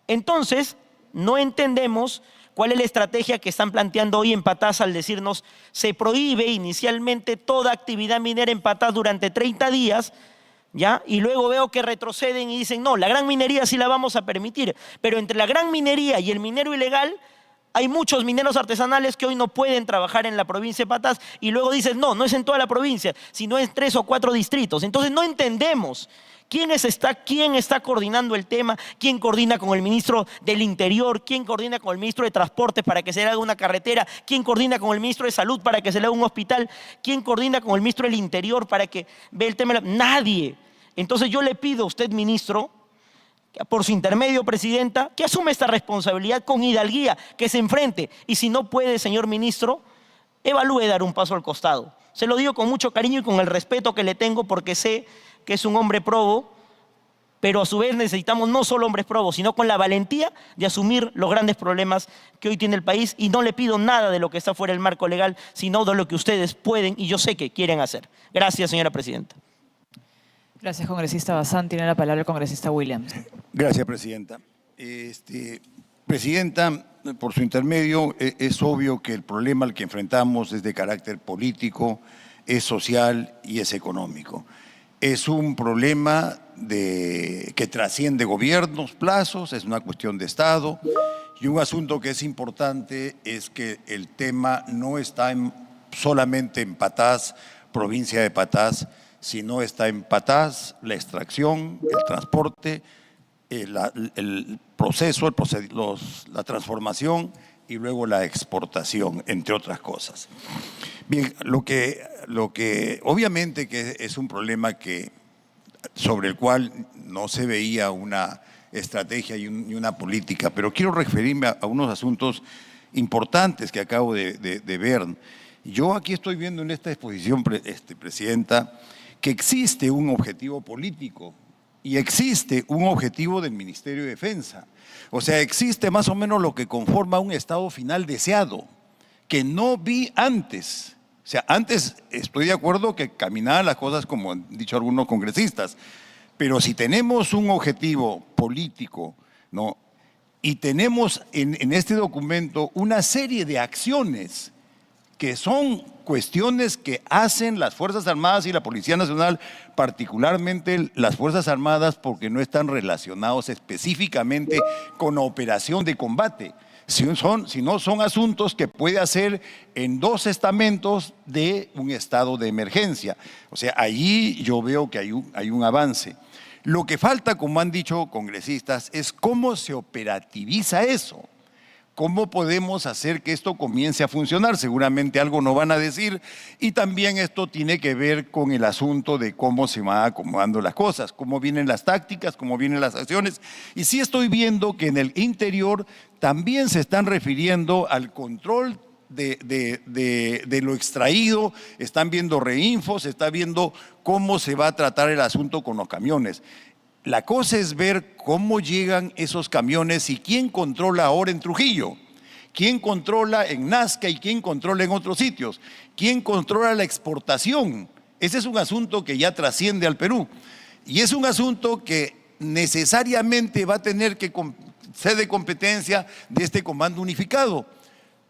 Entonces, no entendemos cuál es la estrategia que están planteando hoy en Patás al decirnos se prohíbe inicialmente toda actividad minera en Patás durante 30 días, ¿ya? Y luego veo que retroceden y dicen, no, la gran minería sí la vamos a permitir, pero entre la gran minería y el minero ilegal hay muchos mineros artesanales que hoy no pueden trabajar en la provincia de Patás y luego dicen, no, no es en toda la provincia, sino en 3 o 4 distritos. Entonces no entendemos quién está coordinando el tema, quién coordina con el ministro del Interior, quién coordina con el ministro de Transportes para que se le haga una carretera, quién coordina con el ministro de Salud para que se le haga un hospital, quién coordina con el ministro del Interior para que vea el tema. Nadie. Entonces yo le pido a usted, ministro, por su intermedio, presidenta, que asume esta responsabilidad con hidalguía, que se enfrente. Y si no puede, señor ministro, evalúe dar un paso al costado. Se lo digo con mucho cariño y con el respeto que le tengo porque sé que es un hombre probo, pero a su vez necesitamos no solo hombres probos, sino con la valentía de asumir los grandes problemas que hoy tiene el país. Y no le pido nada de lo que está fuera del marco legal, sino de lo que ustedes pueden y yo sé que quieren hacer. Gracias, señora presidenta. Gracias, congresista Bazán. Tiene la palabra el congresista Williams. Gracias, presidenta. Presidenta, por su intermedio, es obvio que el problema al que enfrentamos es de carácter político, es social y es económico. Es un problema que trasciende gobiernos, plazos, es una cuestión de Estado. Y un asunto que es importante es que el tema no está solamente en Patás, provincia de Patás, sino está en Patás, la extracción, el transporte, el proceso, la transformación y luego la exportación, entre otras cosas. Bien, lo que obviamente que es un problema sobre el cual no se veía una estrategia y una política, pero quiero referirme a unos asuntos importantes que acabo de ver. Yo aquí estoy viendo en esta exposición, presidenta, que existe un objetivo político y existe un objetivo del Ministerio de Defensa. O sea, existe más o menos lo que conforma un estado final deseado, que no vi antes. O sea, antes estoy de acuerdo que caminaban las cosas como han dicho algunos congresistas, pero si tenemos un objetivo político, ¿no? Y tenemos en este documento una serie de acciones que son cuestiones que hacen las Fuerzas Armadas y la Policía Nacional, particularmente las Fuerzas Armadas, porque no están relacionados específicamente con la operación de combate, sino son asuntos que puede hacer en 2 estamentos de un estado de emergencia. O sea, allí yo veo que hay un avance. Lo que falta, como han dicho congresistas, es cómo se operativiza eso. ¿Cómo podemos hacer que esto comience a funcionar? Seguramente algo nos van a decir y también esto tiene que ver con el asunto de cómo se van acomodando las cosas, cómo vienen las tácticas, cómo vienen las acciones. Y sí estoy viendo que en el interior también se están refiriendo al control de lo extraído, están viendo reinfos, se está viendo cómo se va a tratar el asunto con los camiones. La cosa es ver cómo llegan esos camiones y quién controla ahora en Trujillo, quién controla en Nazca y quién controla en otros sitios, quién controla la exportación. Ese es un asunto que ya trasciende al Perú y es un asunto que necesariamente va a tener que ser de competencia de este comando unificado,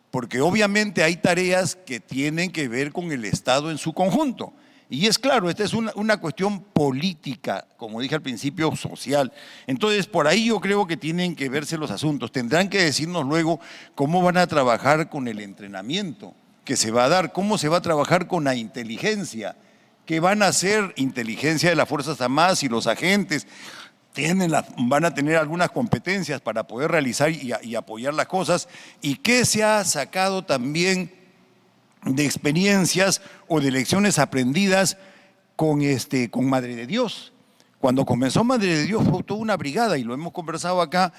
porque obviamente hay tareas que tienen que ver con el Estado en su conjunto. Y es claro, esta es una cuestión política, como dije al principio, social. Entonces, por ahí yo creo que tienen que verse los asuntos. Tendrán que decirnos luego cómo van a trabajar con el entrenamiento que se va a dar, cómo se va a trabajar con la inteligencia, qué van a hacer inteligencia de las Fuerzas Armadas y los agentes. Van a tener algunas competencias para poder realizar y apoyar las cosas. Y qué se ha sacado también de experiencias o de lecciones aprendidas con Madre de Dios. Cuando comenzó Madre de Dios fue toda una brigada y lo hemos conversado acá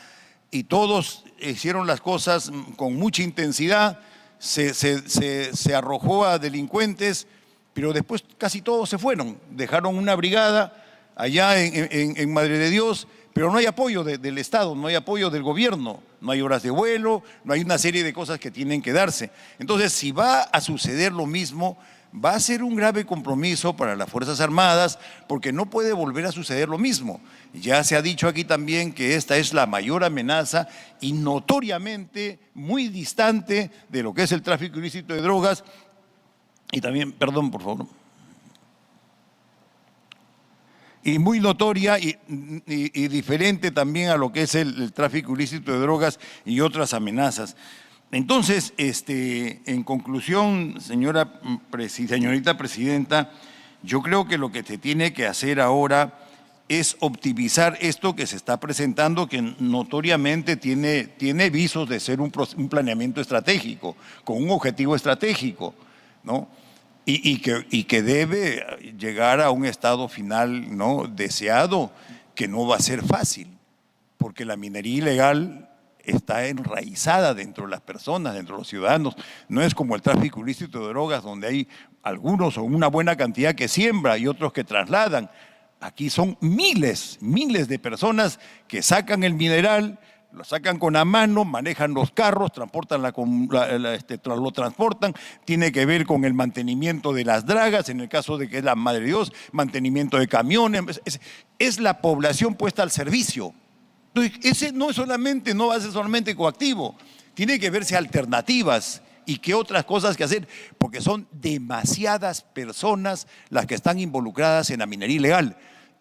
y todos hicieron las cosas con mucha intensidad, se arrojó a delincuentes, pero después casi todos se fueron, dejaron una brigada allá en Madre de Dios, pero no hay apoyo del Estado, no hay apoyo del gobierno, no hay horas de vuelo, no hay una serie de cosas que tienen que darse. Entonces, si va a suceder lo mismo, va a ser un grave compromiso para las Fuerzas Armadas, porque no puede volver a suceder lo mismo. Ya se ha dicho aquí también que esta es la mayor amenaza y notoriamente muy distante de lo que es el tráfico ilícito de drogas. Y también, perdón, por favor. Y muy notoria y diferente también a lo que es el tráfico ilícito de drogas y otras amenazas. Entonces, en conclusión, señorita presidenta, yo creo que lo que se tiene que hacer ahora es optimizar esto que se está presentando, que notoriamente tiene visos de ser un planeamiento estratégico, con un objetivo estratégico, ¿no? Y que debe llegar a un estado final, ¿no?, deseado, que no va a ser fácil, porque la minería ilegal está enraizada dentro de las personas, dentro de los ciudadanos. No es como el tráfico ilícito de drogas, donde hay algunos o una buena cantidad que siembra y otros que trasladan. Aquí son miles de personas que sacan el mineral, lo sacan con la mano, manejan los carros, transportan lo transportan, tiene que ver con el mantenimiento de las dragas, en el caso de que es la Madre de Dios, mantenimiento de camiones, es la población puesta al servicio. Entonces, ese no va a ser solamente coactivo, tiene que verse alternativas y qué otras cosas que hacer, porque son demasiadas personas las que están involucradas en la minería ilegal.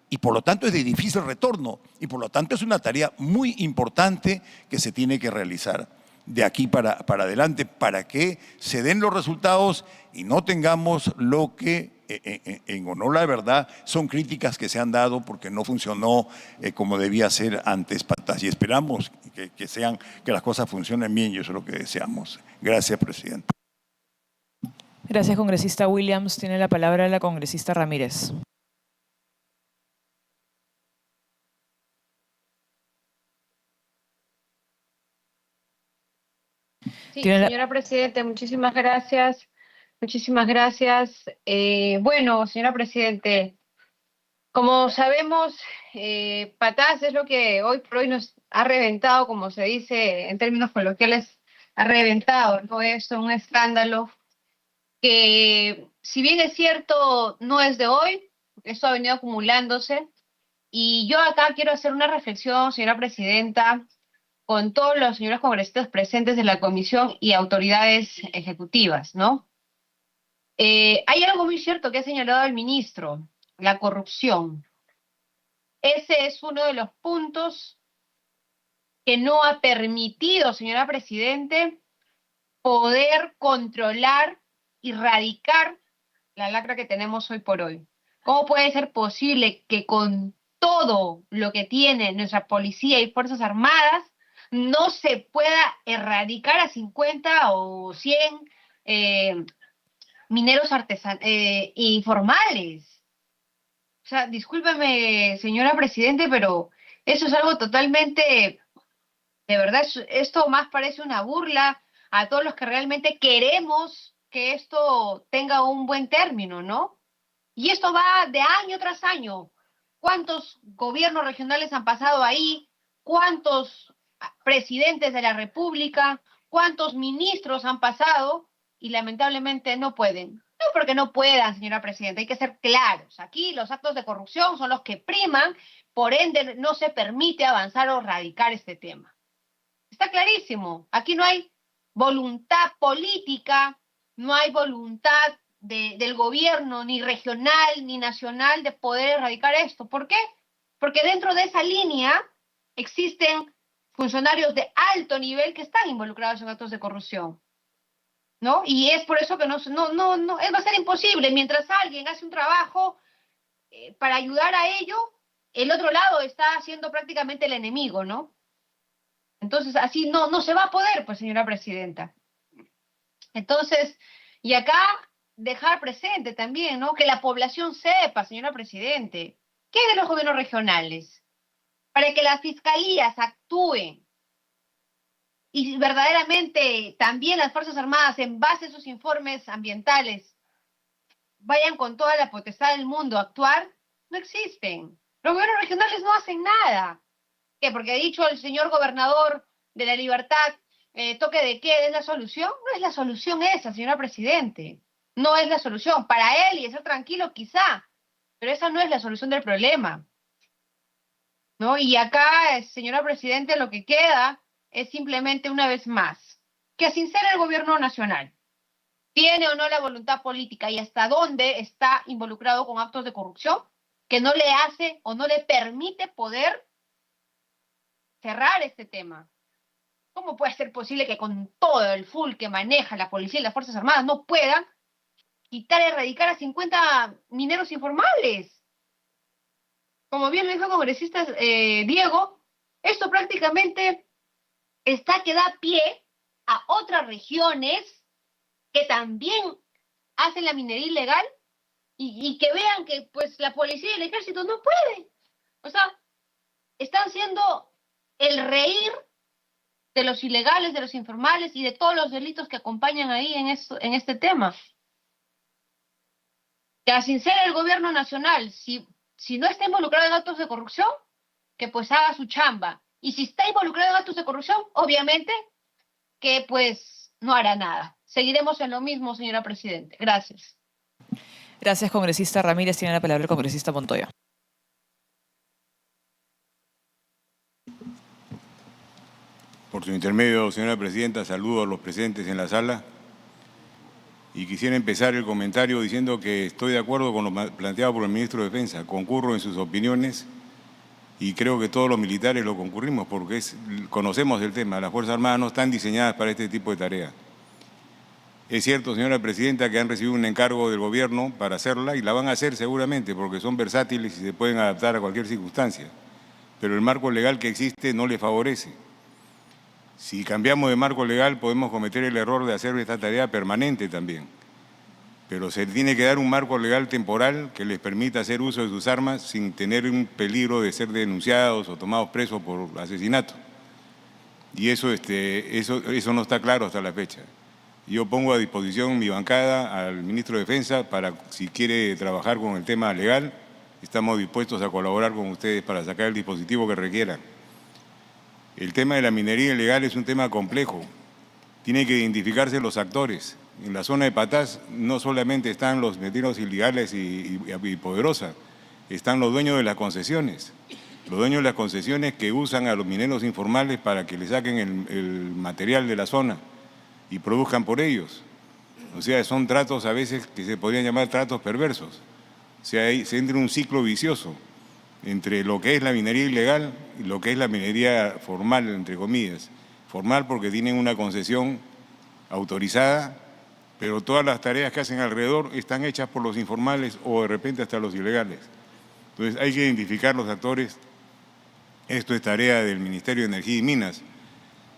Y por lo tanto es de difícil retorno y por lo tanto es una tarea muy importante que se tiene que realizar de aquí para adelante para que se den los resultados y no tengamos lo que, en honor a la verdad, son críticas que se han dado porque no funcionó como debía ser antes. Y esperamos que las cosas funcionen bien y eso es lo que deseamos. Gracias, presidente. Gracias, congresista Williams. Tiene la palabra la congresista Ramírez. Sí, señora Presidente, muchísimas gracias. Muchísimas gracias. Bueno, señora Presidente, como sabemos, Patás es lo que hoy por hoy nos ha reventado, como se dice en términos coloquiales, ha reventado, ¿no? Es un escándalo que, si bien es cierto, no es de hoy, esto ha venido acumulándose. Y yo acá quiero hacer una reflexión, señora Presidenta, con todos los señores congresistas presentes de la comisión y autoridades ejecutivas, ¿no? Hay algo muy cierto que ha señalado el ministro, la corrupción. Ese es uno de los puntos que no ha permitido, señora Presidente, poder controlar y erradicar la lacra que tenemos hoy por hoy. ¿Cómo puede ser posible que con todo lo que tiene nuestra policía y Fuerzas Armadas no se pueda erradicar a 50 o 100 mineros informales? O sea, discúlpeme, señora Presidente, pero eso es algo totalmente, de verdad, esto más parece una burla a todos los que realmente queremos que esto tenga un buen término, ¿no? Y esto va de año tras año. ¿Cuántos gobiernos regionales han pasado ahí? ¿Cuántos presidentes de la República, cuántos ministros han pasado y lamentablemente no pueden? No porque no puedan, señora Presidenta, hay que ser claros. Aquí los actos de corrupción son los que priman, por ende no se permite avanzar o erradicar este tema. Está clarísimo, aquí no hay voluntad política, no hay voluntad del gobierno, ni regional ni nacional, de poder erradicar esto. ¿Por qué? Porque dentro de esa línea existen funcionarios de alto nivel que están involucrados en actos de corrupción, ¿no? Y es por eso que va a ser imposible. Mientras alguien hace un trabajo para ayudar a ello, el otro lado está siendo prácticamente el enemigo, ¿no? Entonces, así no se va a poder, pues, señora Presidenta. Entonces, y acá dejar presente también, ¿no?, que la población sepa, señora Presidente, ¿qué es de los gobiernos regionales? Para que las fiscalías actúen y verdaderamente también las Fuerzas Armadas, en base a sus informes ambientales, vayan con toda la potestad del mundo a actuar, no existen. Los gobiernos regionales no hacen nada. ¿Qué? Porque ha dicho el señor gobernador de La Libertad, toque de queda es la solución. No es la solución esa, señora Presidente. No es la solución. Para él y estar tranquilo quizá, pero esa no es la solución del problema, ¿no? Y acá, señora Presidente, lo que queda es simplemente una vez más que sincera el gobierno nacional. ¿Tiene o no la voluntad política y hasta dónde está involucrado con actos de corrupción que no le hace o no le permite poder cerrar este tema? ¿Cómo puede ser posible que con todo el full que maneja la policía y las Fuerzas Armadas no puedan quitar y erradicar a 50 mineros informales? Como bien lo dijo el congresista Diego, esto prácticamente está que da pie a otras regiones que también hacen la minería ilegal y que vean que pues la policía y el ejército no pueden. O sea, están siendo el reír de los ilegales, de los informales y de todos los delitos que acompañan ahí en este tema. Que a sincera el gobierno nacional, si no está involucrado en actos de corrupción, que pues haga su chamba. Y si está involucrado en actos de corrupción, obviamente que pues no hará nada. Seguiremos en lo mismo, señora Presidente. Gracias. Gracias, congresista Ramírez. Tiene la palabra el congresista Montoya. Por su intermedio, señora Presidenta, saludo a los presentes en la sala. Y quisiera empezar el comentario diciendo que estoy de acuerdo con lo planteado por el ministro de Defensa. Concurro en sus opiniones y creo que todos los militares lo concurrimos porque conocemos el tema. Las Fuerzas Armadas no están diseñadas para este tipo de tareas. Es cierto, señora Presidenta, que han recibido un encargo del gobierno para hacerla y la van a hacer seguramente porque son versátiles y se pueden adaptar a cualquier circunstancia. Pero el marco legal que existe no les favorece. Si cambiamos de marco legal podemos cometer el error de hacer esta tarea permanente también. Pero se tiene que dar un marco legal temporal que les permita hacer uso de sus armas sin tener un peligro de ser denunciados o tomados presos por asesinato. Y eso no está claro hasta la fecha. Yo pongo a disposición mi bancada al ministro de Defensa para, si quiere trabajar con el tema legal, estamos dispuestos a colaborar con ustedes para sacar el dispositivo que requieran. El tema de la minería ilegal es un tema complejo. Tiene que identificarse los actores. En la zona de Patás no solamente están los mineros ilegales y Poderosa, están los dueños de las concesiones. Los dueños de las concesiones que usan a los mineros informales para que le saquen el material de la zona y produzcan por ellos. O sea, son tratos a veces que se podrían llamar tratos perversos. O sea, ahí se entra en un ciclo vicioso entre lo que es la minería ilegal y lo que es la minería formal, entre comillas. Formal porque tienen una concesión autorizada, pero todas las tareas que hacen alrededor están hechas por los informales o de repente hasta los ilegales. Entonces hay que identificar los actores. Esto es tarea del Ministerio de Energía y Minas,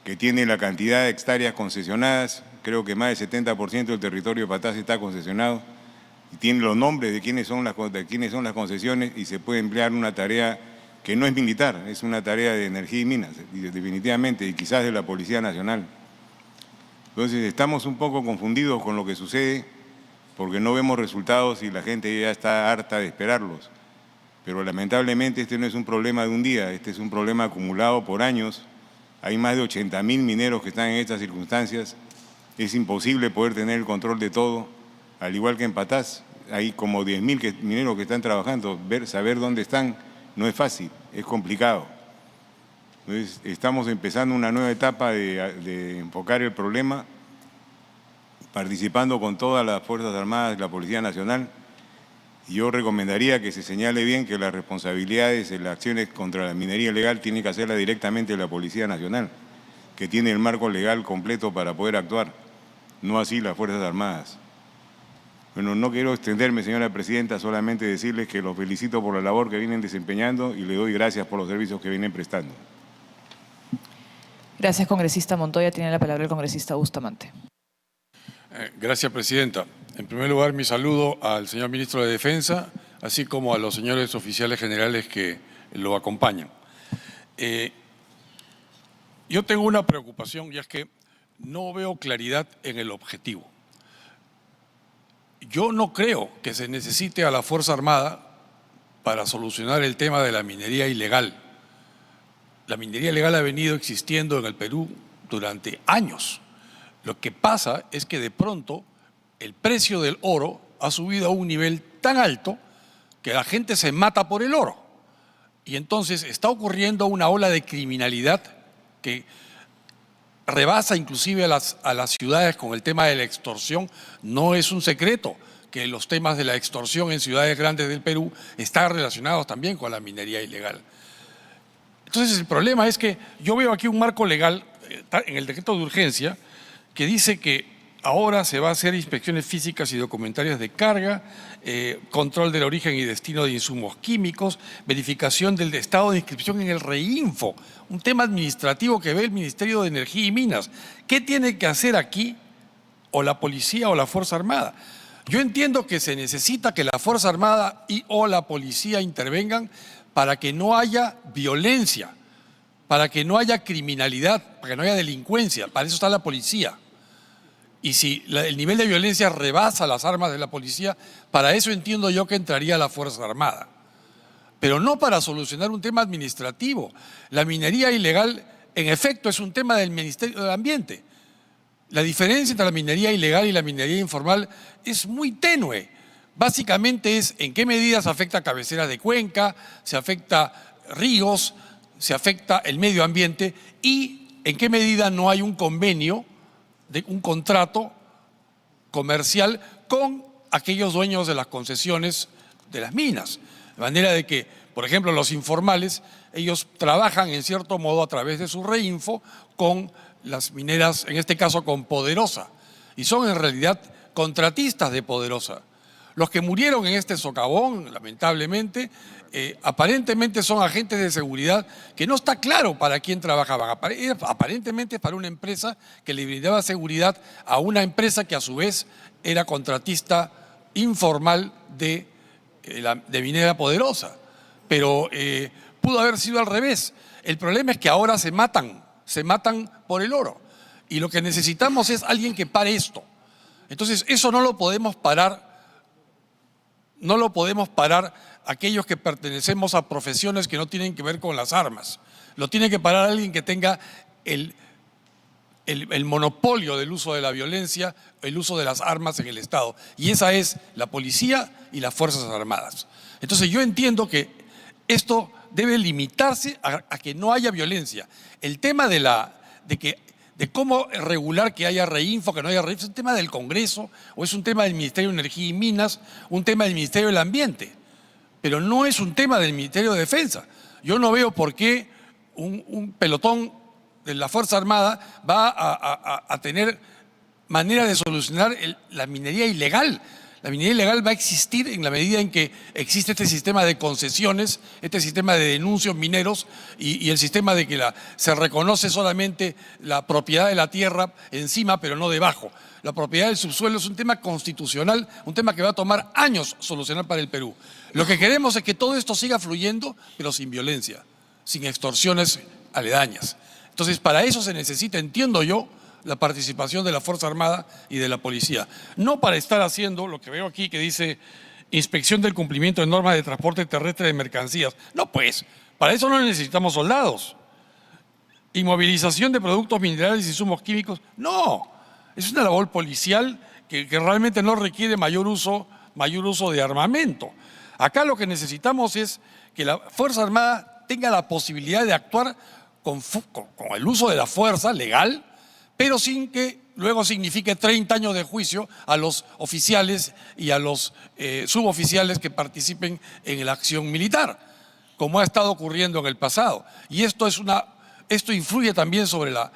que tiene la cantidad de hectáreas concesionadas. Creo que más del 70% del territorio de Patás está concesionado. Y tiene los nombres de quiénes son las concesiones y se puede emplear una tarea que no es militar, es una tarea de energía y minas, definitivamente, y quizás de la Policía Nacional. Entonces estamos un poco confundidos con lo que sucede porque no vemos resultados y la gente ya está harta de esperarlos. Pero lamentablemente este no es un problema de un día, este es un problema acumulado por años. Hay más de 80.000 mineros que están en estas circunstancias. Es imposible poder tener el control de todo. Al igual que en Patás, hay como 10.000 mineros que están trabajando. Saber dónde están no es fácil, es complicado. Entonces, estamos empezando una nueva etapa de enfocar el problema, participando con todas las Fuerzas Armadas y la Policía Nacional. Y yo recomendaría que se señale bien que las responsabilidades en las acciones contra la minería ilegal tiene que hacerla directamente la Policía Nacional, que tiene el marco legal completo para poder actuar, no así las Fuerzas Armadas. Bueno, no quiero extenderme, señora Presidenta, solamente decirles que los felicito por la labor que vienen desempeñando y le doy gracias por los servicios que vienen prestando. Gracias, congresista Montoya. Tiene la palabra el congresista Bustamante. Gracias, Presidenta. En primer lugar, mi saludo al señor Ministro de Defensa, así como a los señores oficiales generales que lo acompañan. Yo tengo una preocupación y es que no veo claridad en el objetivo. Yo no creo que se necesite a la Fuerza Armada para solucionar el tema de la minería ilegal. La minería ilegal ha venido existiendo en el Perú durante años. Lo que pasa es que de pronto el precio del oro ha subido a un nivel tan alto que la gente se mata por el oro. Y entonces está ocurriendo una ola de criminalidad que rebasa inclusive a las ciudades con el tema de la extorsión. No es un secreto que los temas de la extorsión en ciudades grandes del Perú están relacionados también con la minería ilegal. Entonces el problema es que yo veo aquí un marco legal en el decreto de urgencia que dice que ahora se va a hacer inspecciones físicas y documentarias de carga, control del origen y destino de insumos químicos, verificación del estado de inscripción en el REINFO, un tema administrativo que ve el Ministerio de Energía y Minas. ¿Qué tiene que hacer aquí o la policía o la Fuerza Armada? Yo entiendo que se necesita que la Fuerza Armada o la policía intervengan para que no haya violencia, para que no haya criminalidad, para que no haya delincuencia. Para eso está la policía. Y si el nivel de violencia rebasa las armas de la policía, para eso entiendo yo que entraría la Fuerza Armada. Pero no para solucionar un tema administrativo. La minería ilegal, en efecto, es un tema del Ministerio del Ambiente. La diferencia entre la minería ilegal y la minería informal es muy tenue. Básicamente es en qué medidas afecta cabeceras de cuenca, se afecta ríos, se afecta el medio ambiente y en qué medida no hay un convenio, un contrato comercial con aquellos dueños de las concesiones de las minas. De manera de que, por ejemplo, los informales, ellos trabajan en cierto modo a través de su REINFO con las mineras, en este caso con Poderosa, y son en realidad contratistas de Poderosa. Los que murieron en este socavón, lamentablemente, aparentemente son agentes de seguridad que no está claro para quién trabajaban. Aparentemente para una empresa que le brindaba seguridad a una empresa que a su vez era contratista informal de Minera Poderosa. Pero pudo haber sido al revés. El problema es que ahora se matan por el oro. Y lo que necesitamos es alguien que pare esto. Entonces eso no lo podemos parar. No lo podemos parar aquellos que pertenecemos a profesiones que no tienen que ver con las armas. Lo tiene que parar alguien que tenga el monopolio del uso de la violencia, el uso de las armas en el Estado. Y esa es la policía y las Fuerzas Armadas. Entonces yo entiendo que esto debe limitarse a que no haya violencia. El tema de cómo regular que haya REINFO, que no haya REINFO, es un tema del Congreso o es un tema del Ministerio de Energía y Minas, un tema del Ministerio del Ambiente, pero no es un tema del Ministerio de Defensa. Yo no veo por qué un pelotón de la Fuerza Armada va a tener manera de solucionar la minería ilegal. La minería ilegal va a existir en la medida en que existe este sistema de concesiones, este sistema de denuncios mineros y el sistema de que se reconoce solamente la propiedad de la tierra encima, pero no debajo. La propiedad del subsuelo es un tema constitucional, un tema que va a tomar años solucionar para el Perú. Lo que queremos es que todo esto siga fluyendo, pero sin violencia, sin extorsiones aledañas. Entonces, para eso se necesita, entiendo yo, la participación de la Fuerza Armada y de la Policía. No para estar haciendo lo que veo aquí que dice inspección del cumplimiento de normas de transporte terrestre de mercancías. No pues, para eso no necesitamos soldados. Inmovilización de productos minerales y insumos químicos. No, es una labor policial que realmente no requiere mayor uso de armamento. Acá lo que necesitamos es que la Fuerza Armada tenga la posibilidad de actuar con el uso de la fuerza legal, pero sin que luego signifique 30 años de juicio a los oficiales y a los suboficiales que participen en la acción militar, como ha estado ocurriendo en el pasado. Y esto influye también sobre la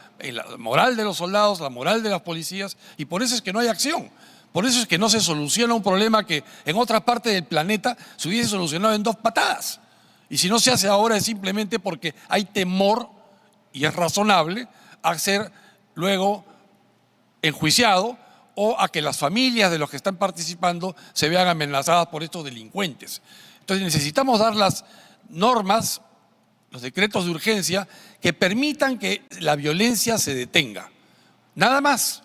moral de los soldados, la moral de las policías, y por eso es que no hay acción. Por eso es que no se soluciona un problema que en otra parte del planeta se hubiese solucionado en 2 patadas. Y si no se hace ahora es simplemente porque hay temor, y es razonable, a ser luego enjuiciado o a que las familias de los que están participando se vean amenazadas por estos delincuentes. Entonces necesitamos dar las normas, los decretos de urgencia que permitan que la violencia se detenga. Nada más.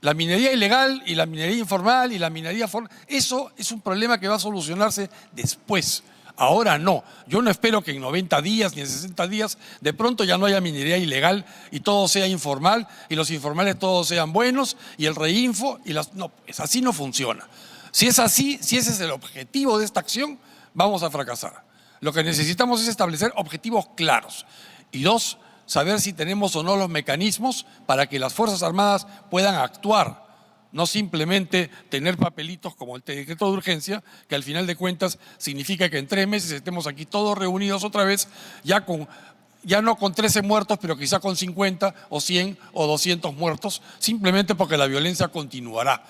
La minería ilegal y la minería informal y la minería formal, eso es un problema que va a solucionarse después. Ahora no. Yo no espero que en 90 días ni en 60 días de pronto ya no haya minería ilegal y todo sea informal y los informales todos sean buenos y el reinfo y las... No, así no funciona. Si es así, si ese es el objetivo de esta acción, vamos a fracasar. Lo que necesitamos es establecer objetivos claros. Y dos, saber si tenemos o no los mecanismos para que las Fuerzas Armadas puedan actuar, no simplemente tener papelitos como el decreto de urgencia, que al final de cuentas significa que en 3 meses estemos aquí todos reunidos otra vez, ya no con 13 muertos, pero quizá con 50 o 100 o 200 muertos, simplemente porque la violencia continuará.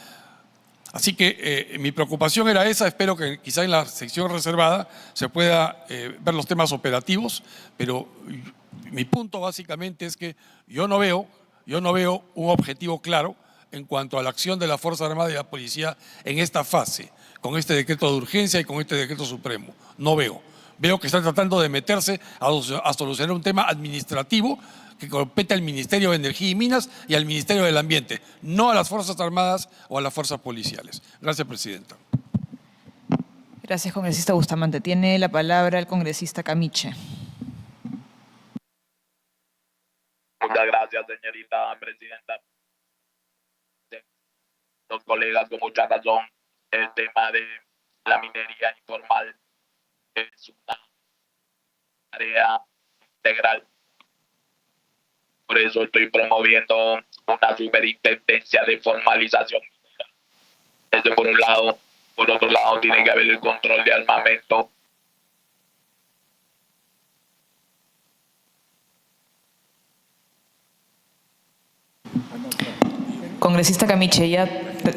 Así que mi preocupación era esa. Espero que quizá en la sección reservada se pueda ver los temas operativos, pero mi punto básicamente es que yo no veo un objetivo claro en cuanto a la acción de la Fuerza Armada y la Policía en esta fase, con este decreto de urgencia y con este decreto supremo. No veo. Veo que están tratando de meterse a solucionar un tema administrativo que compete al Ministerio de Energía y Minas y al Ministerio del Ambiente, no a las Fuerzas Armadas o a las fuerzas policiales. Gracias, Presidenta. Gracias, congresista Bustamante. Tiene la palabra el congresista Camiche. Muchas gracias, señorita presidenta. Los colegas, con mucha razón, el tema de la minería informal es una tarea integral. Por eso estoy promoviendo una superintendencia de formalización minera. Eso por un lado. Por otro lado, tiene que haber el control de armamento. Congresista Camiche, ya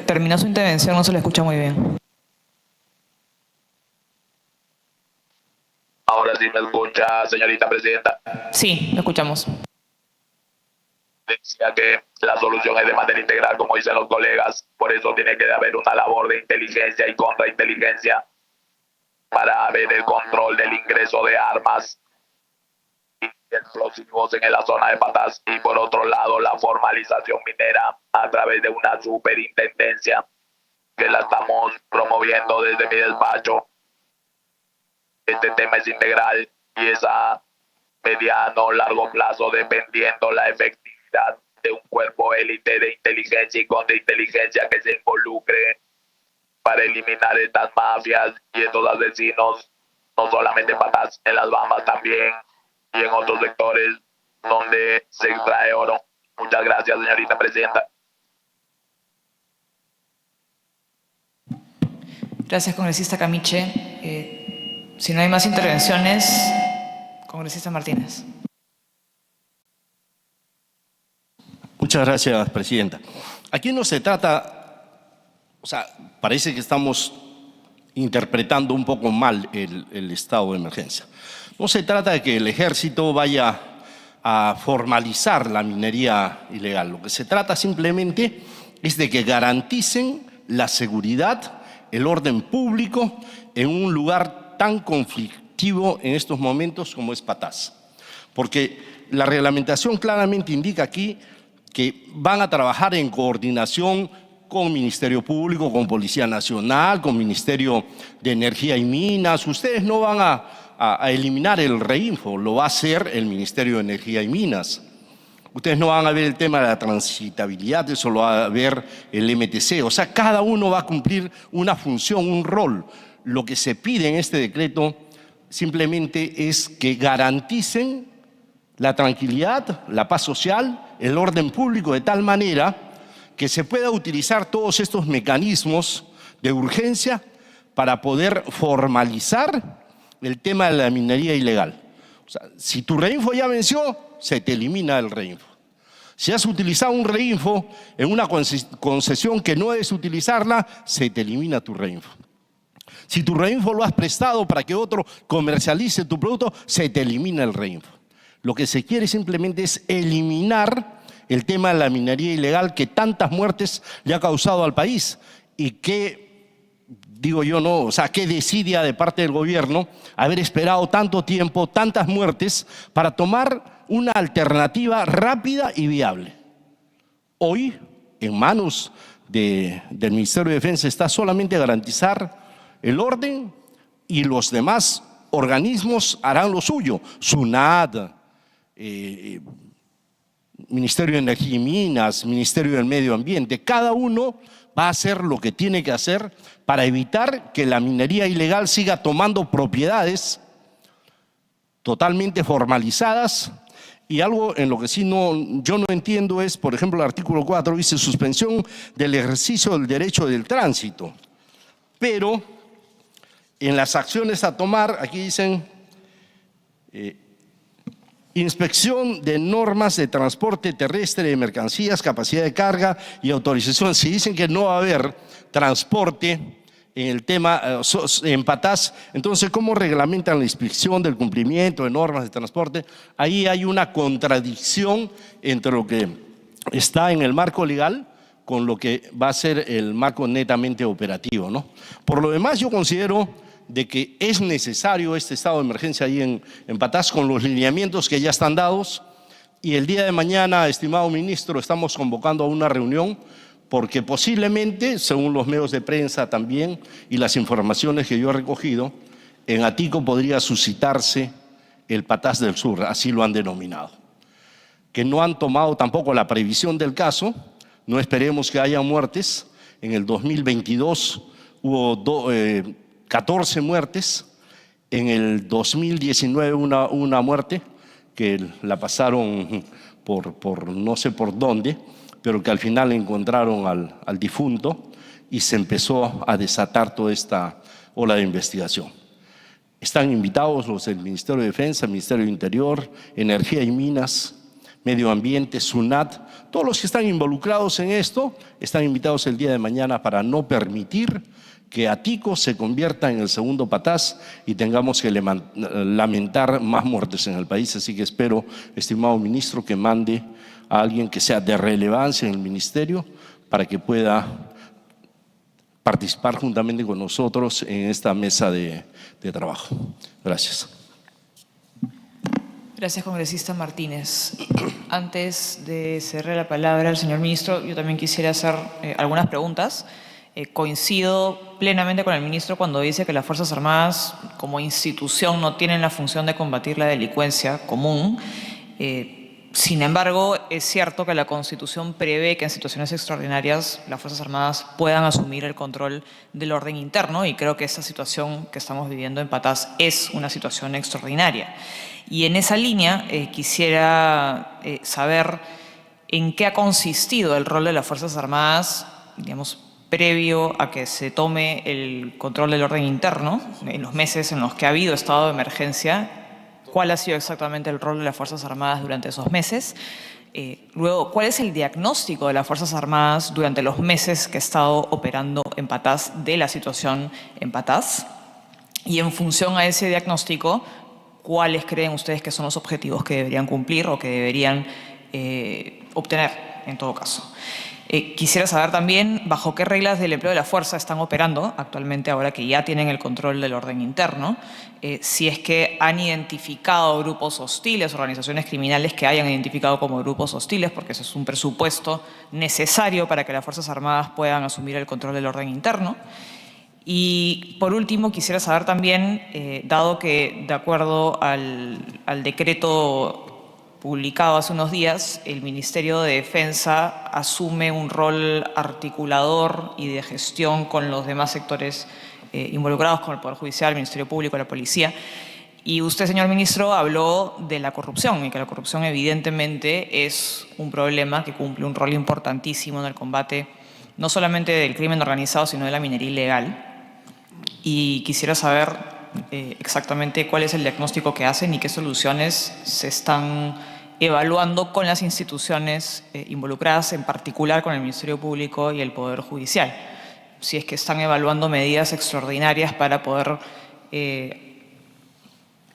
terminó su intervención, no se le escucha muy bien. Ahora sí me escucha, señorita presidenta. Sí, lo escuchamos. Decía que la solución es de manera integral, como dicen los colegas. Por eso tiene que haber una labor de inteligencia y contrainteligencia para ver el control del ingreso de armas y explosivos en la zona de Patás. Y por otro lado, la formalización minera a través de una superintendencia que la estamos promoviendo desde mi despacho. Este tema es integral y es a mediano o largo plazo, dependiendo la efectividad de un cuerpo élite de inteligencia y contrainteligencia que se involucre para eliminar estas mafias y estos asesinos, no solamente en Patás, en las Bambas también y en otros sectores donde se extrae oro. Muchas gracias, señorita presidenta. Gracias, congresista Camiche. Si no hay más intervenciones, congresista Martínez. Muchas gracias, presidenta. Aquí no se trata, o sea, parece que estamos interpretando un poco mal el estado de emergencia. No se trata de que el ejército vaya a formalizar la minería ilegal. Lo que se trata simplemente es de que garanticen la seguridad, el orden público en un lugar tan conflictivo en estos momentos como es Patás. Porque la reglamentación claramente indica aquí que van a trabajar en coordinación con Ministerio Público, con Policía Nacional, con Ministerio de Energía y Minas. Ustedes no van a eliminar el reinfo, lo va a hacer el Ministerio de Energía y Minas. Ustedes no van a ver el tema de la transitabilidad, eso lo va a ver el MTC. O sea, cada uno va a cumplir una función, un rol. Lo que se pide en este decreto simplemente es que garanticen la tranquilidad, la paz social, el orden público, de tal manera que se pueda utilizar todos estos mecanismos de urgencia para poder formalizar el tema de la minería ilegal. O sea, si tu reinfo ya venció, se te elimina el reinfo. Si has utilizado un reinfo en una concesión que no debes utilizarla, se te elimina tu reinfo. Si tu reinfo lo has prestado para que otro comercialice tu producto, se te elimina el reinfo. Lo que se quiere simplemente es eliminar el tema de la minería ilegal que tantas muertes le ha causado al país y que, digo yo, no, o sea, qué desidia de parte del gobierno haber esperado tanto tiempo, tantas muertes para tomar una alternativa rápida y viable. Hoy, en manos del Ministerio de Defensa está solamente garantizar el orden y los demás organismos harán lo suyo, SUNAT, Ministerio de Energía y Minas, Ministerio del Medio Ambiente, cada uno va a hacer lo que tiene que hacer para evitar que la minería ilegal siga tomando propiedades totalmente formalizadas. Y algo en lo que sí yo no entiendo es, por ejemplo, el artículo 4 dice suspensión del ejercicio del derecho del tránsito. Pero en las acciones a tomar, aquí dicen inspección de normas de transporte terrestre de mercancías, capacidad de carga y autorización. Si dicen que no va a haber transporte en el tema en Patás, entonces ¿cómo reglamentan la inspección del cumplimiento de normas de transporte? Ahí hay una contradicción entre lo que está en el marco legal con lo que va a ser el marco netamente operativo, ¿no? Por lo demás, yo considero de que es necesario este estado de emergencia ahí en Patás con los lineamientos que ya están dados, y el día de mañana, estimado ministro, estamos convocando a una reunión porque posiblemente, según los medios de prensa también y las informaciones que yo he recogido, en Atico podría suscitarse el Patás del Sur, así lo han denominado. Que no han tomado tampoco la previsión del caso, no esperemos que haya muertes. En el 2022 hubo 14 muertes, en el 2019 una muerte que la pasaron por no sé por dónde, pero que al final encontraron al difunto y se empezó a desatar toda esta ola de investigación. Están invitados los del Ministerio de Defensa, Ministerio de Interior, Energía y Minas, Medio Ambiente, SUNAT, todos los que están involucrados en esto están invitados el día de mañana para no permitir que Atico se convierta en el segundo Patás y tengamos que lamentar más muertes en el país. Así que espero, estimado ministro, que mande a alguien que sea de relevancia en el ministerio para que pueda participar juntamente con nosotros en esta mesa de trabajo. Gracias. Gracias, congresista Martínez. Antes de cerrar la palabra al señor ministro, yo también quisiera hacer algunas preguntas. Coincido plenamente con el ministro cuando dice que las Fuerzas Armadas como institución no tienen la función de combatir la delincuencia común. Sin embargo, es cierto que la Constitución prevé que en situaciones extraordinarias las Fuerzas Armadas puedan asumir el control del orden interno, y creo que esta situación que estamos viviendo en Patás es una situación extraordinaria. Y en esa línea quisiera saber en qué ha consistido el rol de las Fuerzas Armadas, digamos, previo a que se tome el control del orden interno, en los meses en los que ha habido estado de emergencia. ¿Cuál ha sido exactamente el rol de las Fuerzas Armadas durante esos meses? Luego, ¿cuál es el diagnóstico de las Fuerzas Armadas durante los meses que ha estado operando en Patás de la situación en Patás? Y en función a ese diagnóstico, ¿cuáles creen ustedes que son los objetivos que deberían cumplir o que deberían obtener en todo caso? Quisiera saber también bajo qué reglas del empleo de la fuerza están operando actualmente, ahora que ya tienen el control del orden interno, si es que han identificado grupos hostiles, organizaciones criminales que hayan identificado como grupos hostiles, porque ese es un presupuesto necesario para que las Fuerzas Armadas puedan asumir el control del orden interno. Y por último, quisiera saber también, dado que de acuerdo al decreto publicado hace unos días, el Ministerio de Defensa asume un rol articulador y de gestión con los demás sectores involucrados, con el Poder Judicial, el Ministerio Público, la Policía. Y usted, señor ministro, habló de la corrupción y que la corrupción evidentemente es un problema que cumple un rol importantísimo en el combate no solamente del crimen organizado, sino de la minería ilegal. Y quisiera saber exactamente cuál es el diagnóstico que hacen y qué soluciones se están evaluando con las instituciones involucradas, en particular con el Ministerio Público y el Poder Judicial. Si es que están evaluando medidas extraordinarias para poder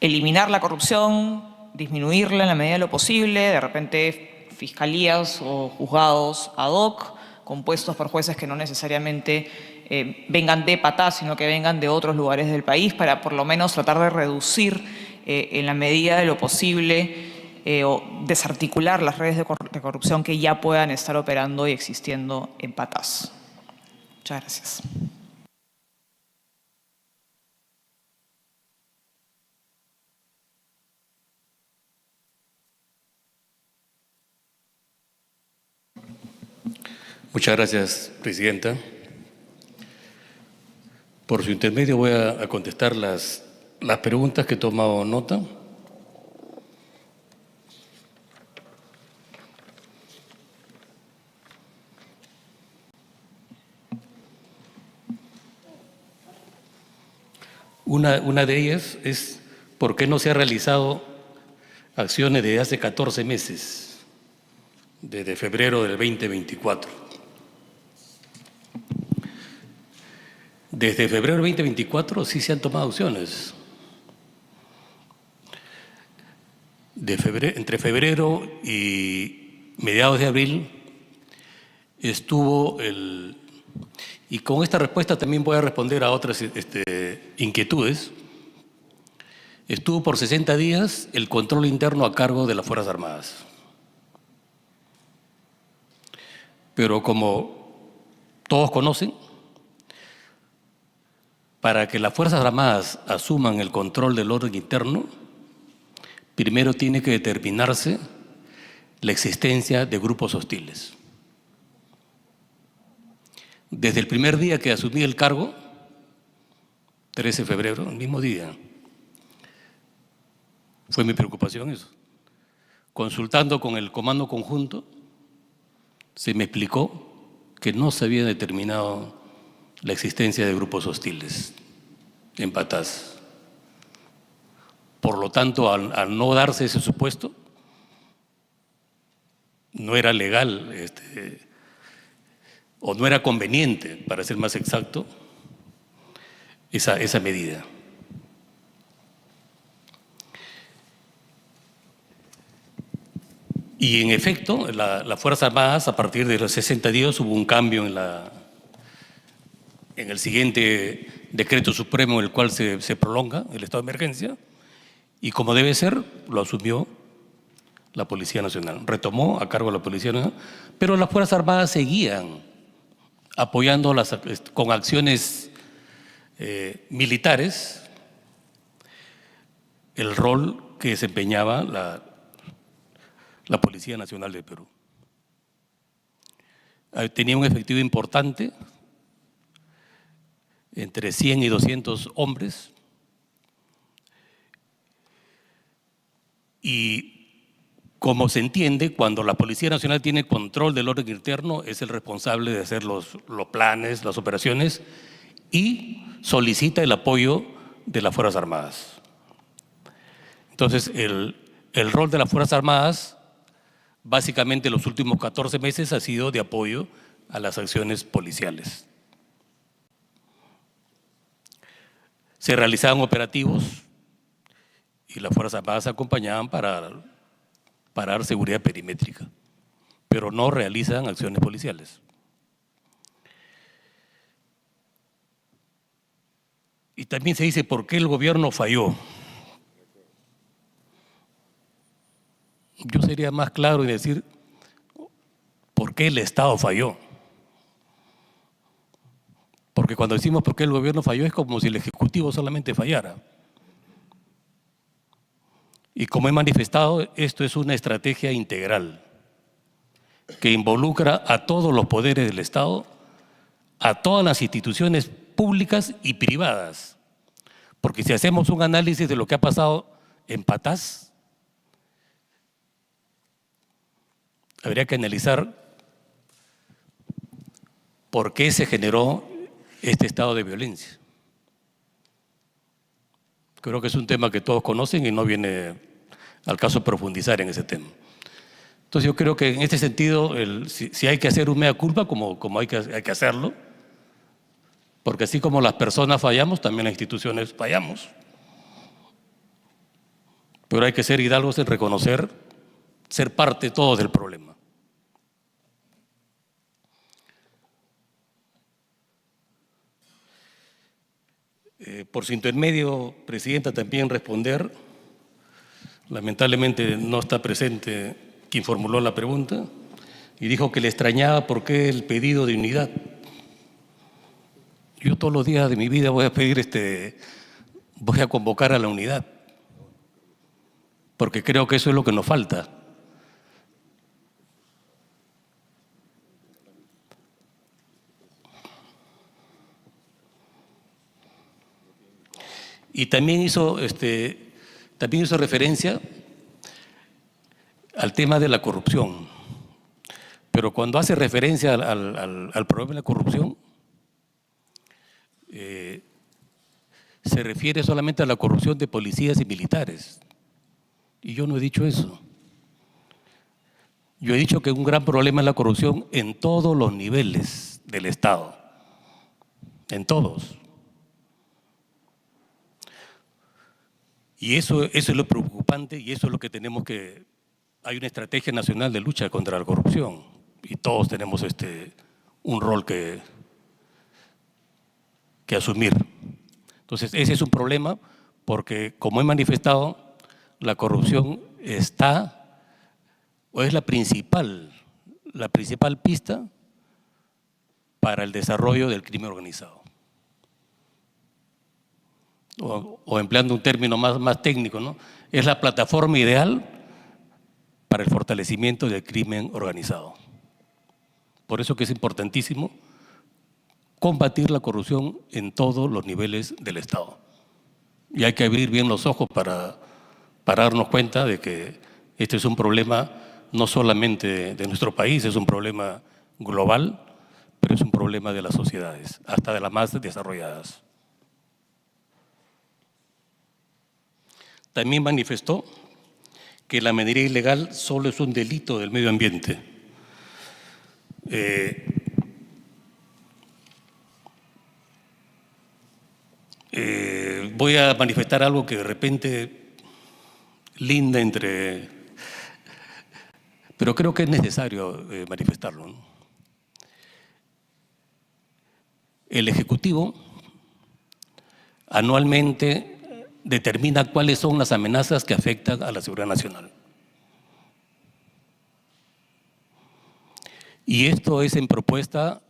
eliminar la corrupción, disminuirla en la medida de lo posible, de repente fiscalías o juzgados ad hoc, compuestos por jueces que no necesariamente vengan de Patás, sino que vengan de otros lugares del país, para por lo menos tratar de reducir en la medida de lo posible o desarticular las redes de corrupción que ya puedan estar operando y existiendo en Patás. Muchas gracias. Muchas gracias, Presidenta. Por su intermedio voy a contestar las preguntas que he tomado nota. Una de ellas es por qué no se han realizado acciones desde hace 14 meses, desde febrero del 2024. Desde febrero del 2024 sí se han tomado acciones. Entre febrero y mediados de abril estuvo y con esta respuesta también voy a responder a otras inquietudes. Estuvo por 60 días el control interno a cargo de las Fuerzas Armadas. Pero como todos conocen, para que las Fuerzas Armadas asuman el control del orden interno, primero tiene que determinarse la existencia de grupos hostiles. Desde el primer día que asumí el cargo, 13 de febrero, el mismo día, fue mi preocupación eso. Consultando con el Comando Conjunto, se me explicó que no se había determinado la existencia de grupos hostiles en Patás. Por lo tanto, al no darse ese supuesto, no era legal o no era conveniente, para ser más exacto, esa medida. Y en efecto, las Fuerzas Armadas, a partir de los 60 días, hubo un cambio en el siguiente decreto supremo, el cual se prolonga el estado de emergencia, y como debe ser, lo asumió la Policía Nacional. Retomó a cargo la Policía Nacional, pero las Fuerzas Armadas seguían apoyando con acciones militares el rol que desempeñaba la Policía Nacional del Perú. Tenía un efectivo importante, entre 100 y 200 hombres, y como se entiende, cuando la Policía Nacional tiene control del orden interno, es el responsable de hacer los planes, las operaciones, y solicita el apoyo de las Fuerzas Armadas. Entonces, el rol de las Fuerzas Armadas, básicamente los últimos 14 meses, ha sido de apoyo a las acciones policiales. Se realizaban operativos y las Fuerzas Armadas acompañaban para dar seguridad perimétrica, pero no realizan acciones policiales. Y también se dice, ¿por qué el gobierno falló? Yo sería más claro en decir, ¿por qué el Estado falló? Porque cuando decimos por qué el gobierno falló es como si el Ejecutivo solamente fallara. Y como he manifestado, esto es una estrategia integral que involucra a todos los poderes del Estado, a todas las instituciones públicas y privadas. Porque si hacemos un análisis de lo que ha pasado en Patás, habría que analizar por qué se generó este estado de violencia. Creo que es un tema que todos conocen y no viene al caso profundizar en ese tema. Entonces yo creo que en este sentido, si hay que hacer un mea culpa, como hay que hacerlo, porque así como las personas fallamos, también las instituciones fallamos. Pero hay que ser hidalgos en reconocer, ser parte todos del problema. Por su intermedio, Presidenta, también responder. Lamentablemente no está presente quien formuló la pregunta y dijo que le extrañaba por qué el pedido de unidad. Yo todos los días de mi vida voy a pedir, voy a convocar a la unidad, porque creo que eso es lo que nos falta. Y también hizo referencia al tema de la corrupción. Pero cuando hace referencia al problema de la corrupción, se refiere solamente a la corrupción de policías y militares. Y yo no he dicho eso. Yo he dicho que un gran problema es la corrupción en todos los niveles del Estado, en todos. Y eso es lo preocupante y eso es lo que tenemos que… Hay una estrategia nacional de lucha contra la corrupción y todos tenemos un rol que asumir. Entonces, ese es un problema porque, como he manifestado, la corrupción está o es la principal pista para el desarrollo del crimen organizado. O empleando un término más técnico, ¿no? Es la plataforma ideal para el fortalecimiento del crimen organizado. Por eso que es importantísimo combatir la corrupción en todos los niveles del Estado. Y hay que abrir bien los ojos para darnos cuenta de que este es un problema no solamente de nuestro país, es un problema global, pero es un problema de las sociedades, hasta de las más desarrolladas. También manifestó que la minería ilegal solo es un delito del medio ambiente. Voy a manifestar algo que de repente linda pero creo que es necesario manifestarlo, ¿no? El Ejecutivo anualmente determina cuáles son las amenazas que afectan a la seguridad nacional. Y esto es en propuesta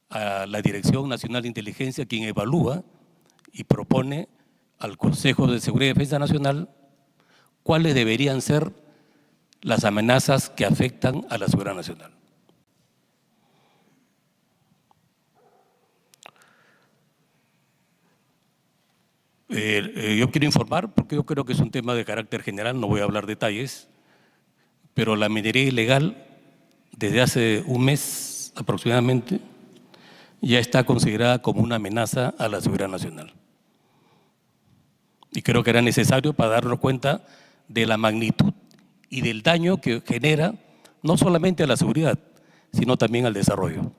a la Dirección Nacional de Inteligencia, quien evalúa y propone al Consejo de Seguridad y Defensa Nacional cuáles deberían ser las amenazas que afectan a la seguridad nacional. Yo quiero informar, porque yo creo que es un tema de carácter general, no voy a hablar detalles, pero la minería ilegal desde hace un mes aproximadamente ya está considerada como una amenaza a la seguridad nacional. Y creo que era necesario para darnos cuenta de la magnitud y del daño que genera no solamente a la seguridad, sino también al desarrollo.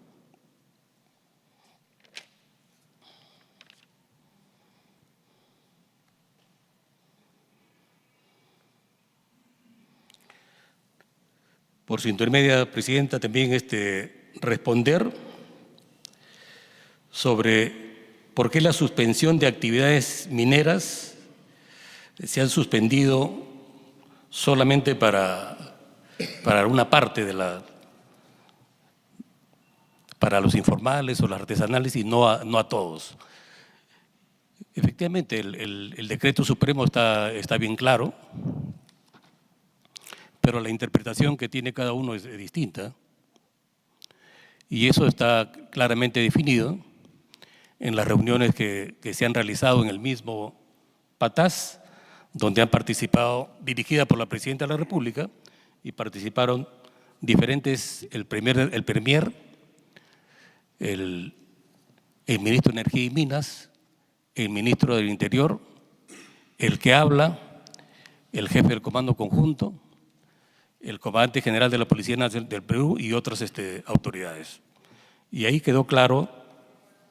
Por su intermedia, Presidenta, también responder sobre por qué la suspensión de actividades mineras se han suspendido solamente para una parte para los informales o los artesanales y no a todos. Efectivamente, el decreto supremo está bien claro, pero la interpretación que tiene cada uno es distinta. Y eso está claramente definido en las reuniones que se han realizado en el mismo PATAS, donde han participado, dirigida por la Presidenta de la República, y participaron diferentes, el Premier, el Ministro de Energía y Minas, el Ministro del Interior, el que habla, el Jefe del Comando Conjunto, el Comandante General de la Policía Nacional del Perú y otras autoridades. Y ahí quedó claro,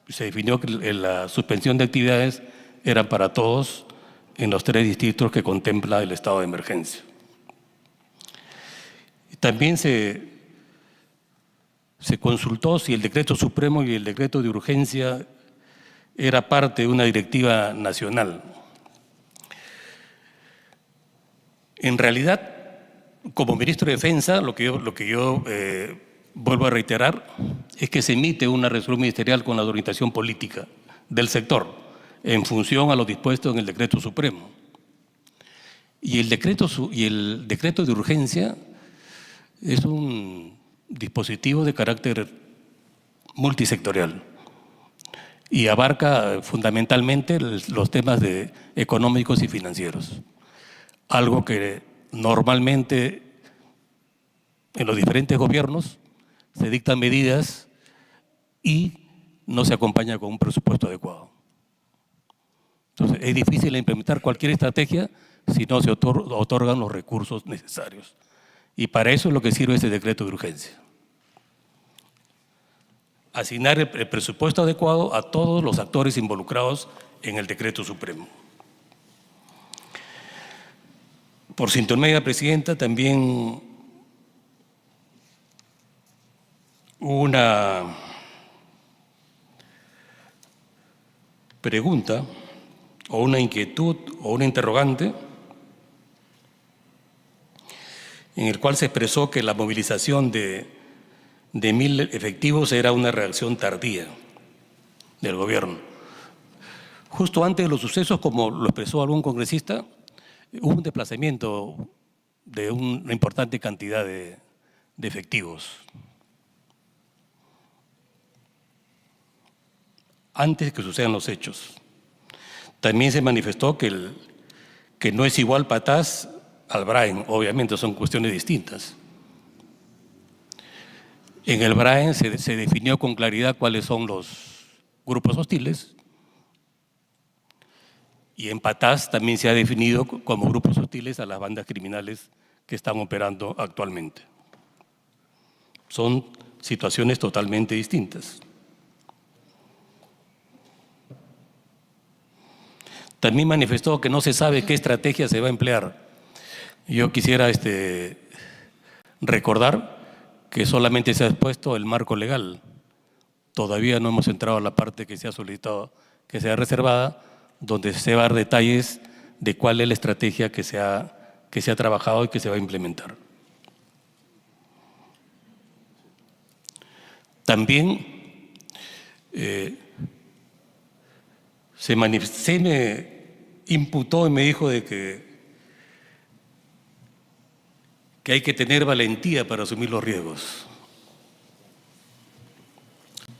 se definió que la suspensión de actividades era para todos en los 3 distritos que contempla el estado de emergencia. También se consultó si el decreto supremo y el decreto de urgencia era parte de una directiva nacional. En realidad, como ministro de Defensa, lo que yo vuelvo a reiterar es que se emite una resolución ministerial con la orientación política del sector en función a lo dispuesto en el decreto supremo. Y el decreto de urgencia es un dispositivo de carácter multisectorial y abarca fundamentalmente los temas económicos y financieros. Algo que normalmente en los diferentes gobiernos se dictan medidas y no se acompaña con un presupuesto adecuado. Entonces, es difícil implementar cualquier estrategia si no se otorgan los recursos necesarios. Y para eso es lo que sirve este decreto de urgencia. Asignar el presupuesto adecuado a todos los actores involucrados en el decreto supremo. Por su intermedia, Presidenta, también hubo una pregunta o una inquietud o una interrogante en el cual se expresó que la movilización de 1.000 efectivos era una reacción tardía del gobierno. Justo antes de los sucesos, como lo expresó algún congresista, hubo un desplazamiento de una importante cantidad de efectivos. Antes que sucedan los hechos. También se manifestó que no es igual Patás al Brain, obviamente son cuestiones distintas. En el Brain se definió con claridad cuáles son los grupos hostiles y en Patás también se ha definido como grupos hostiles a las bandas criminales que están operando actualmente. Son situaciones totalmente distintas. También manifestó que no se sabe qué estrategia se va a emplear. Yo quisiera recordar que solamente se ha expuesto el marco legal. Todavía no hemos entrado a la parte que se ha solicitado, que sea reservada, donde se va a dar detalles de cuál es la estrategia que se ha trabajado y que se va a implementar. También se me imputó y me dijo de que hay que tener valentía para asumir los riesgos.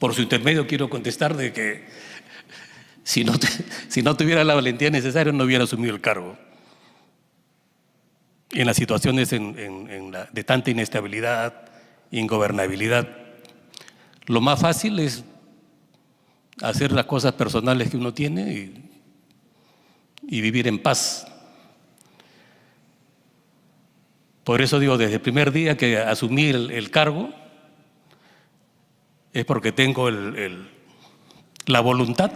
Por su intermedio quiero contestar de que si no tuviera la valentía necesaria no hubiera asumido el cargo. En las situaciones de tanta inestabilidad, ingobernabilidad, lo más fácil es hacer las cosas personales que uno tiene y vivir en paz. Por eso digo, desde el primer día que asumí el cargo, es porque tengo la voluntad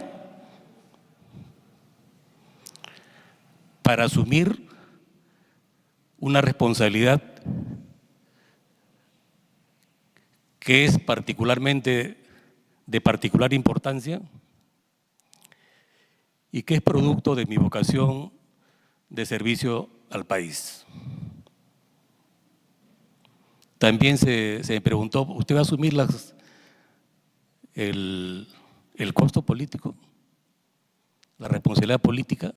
para asumir una responsabilidad que es particularmente de particular importancia y que es producto de mi vocación de servicio al país. También se me preguntó, ¿usted va a asumir el costo político, la responsabilidad política?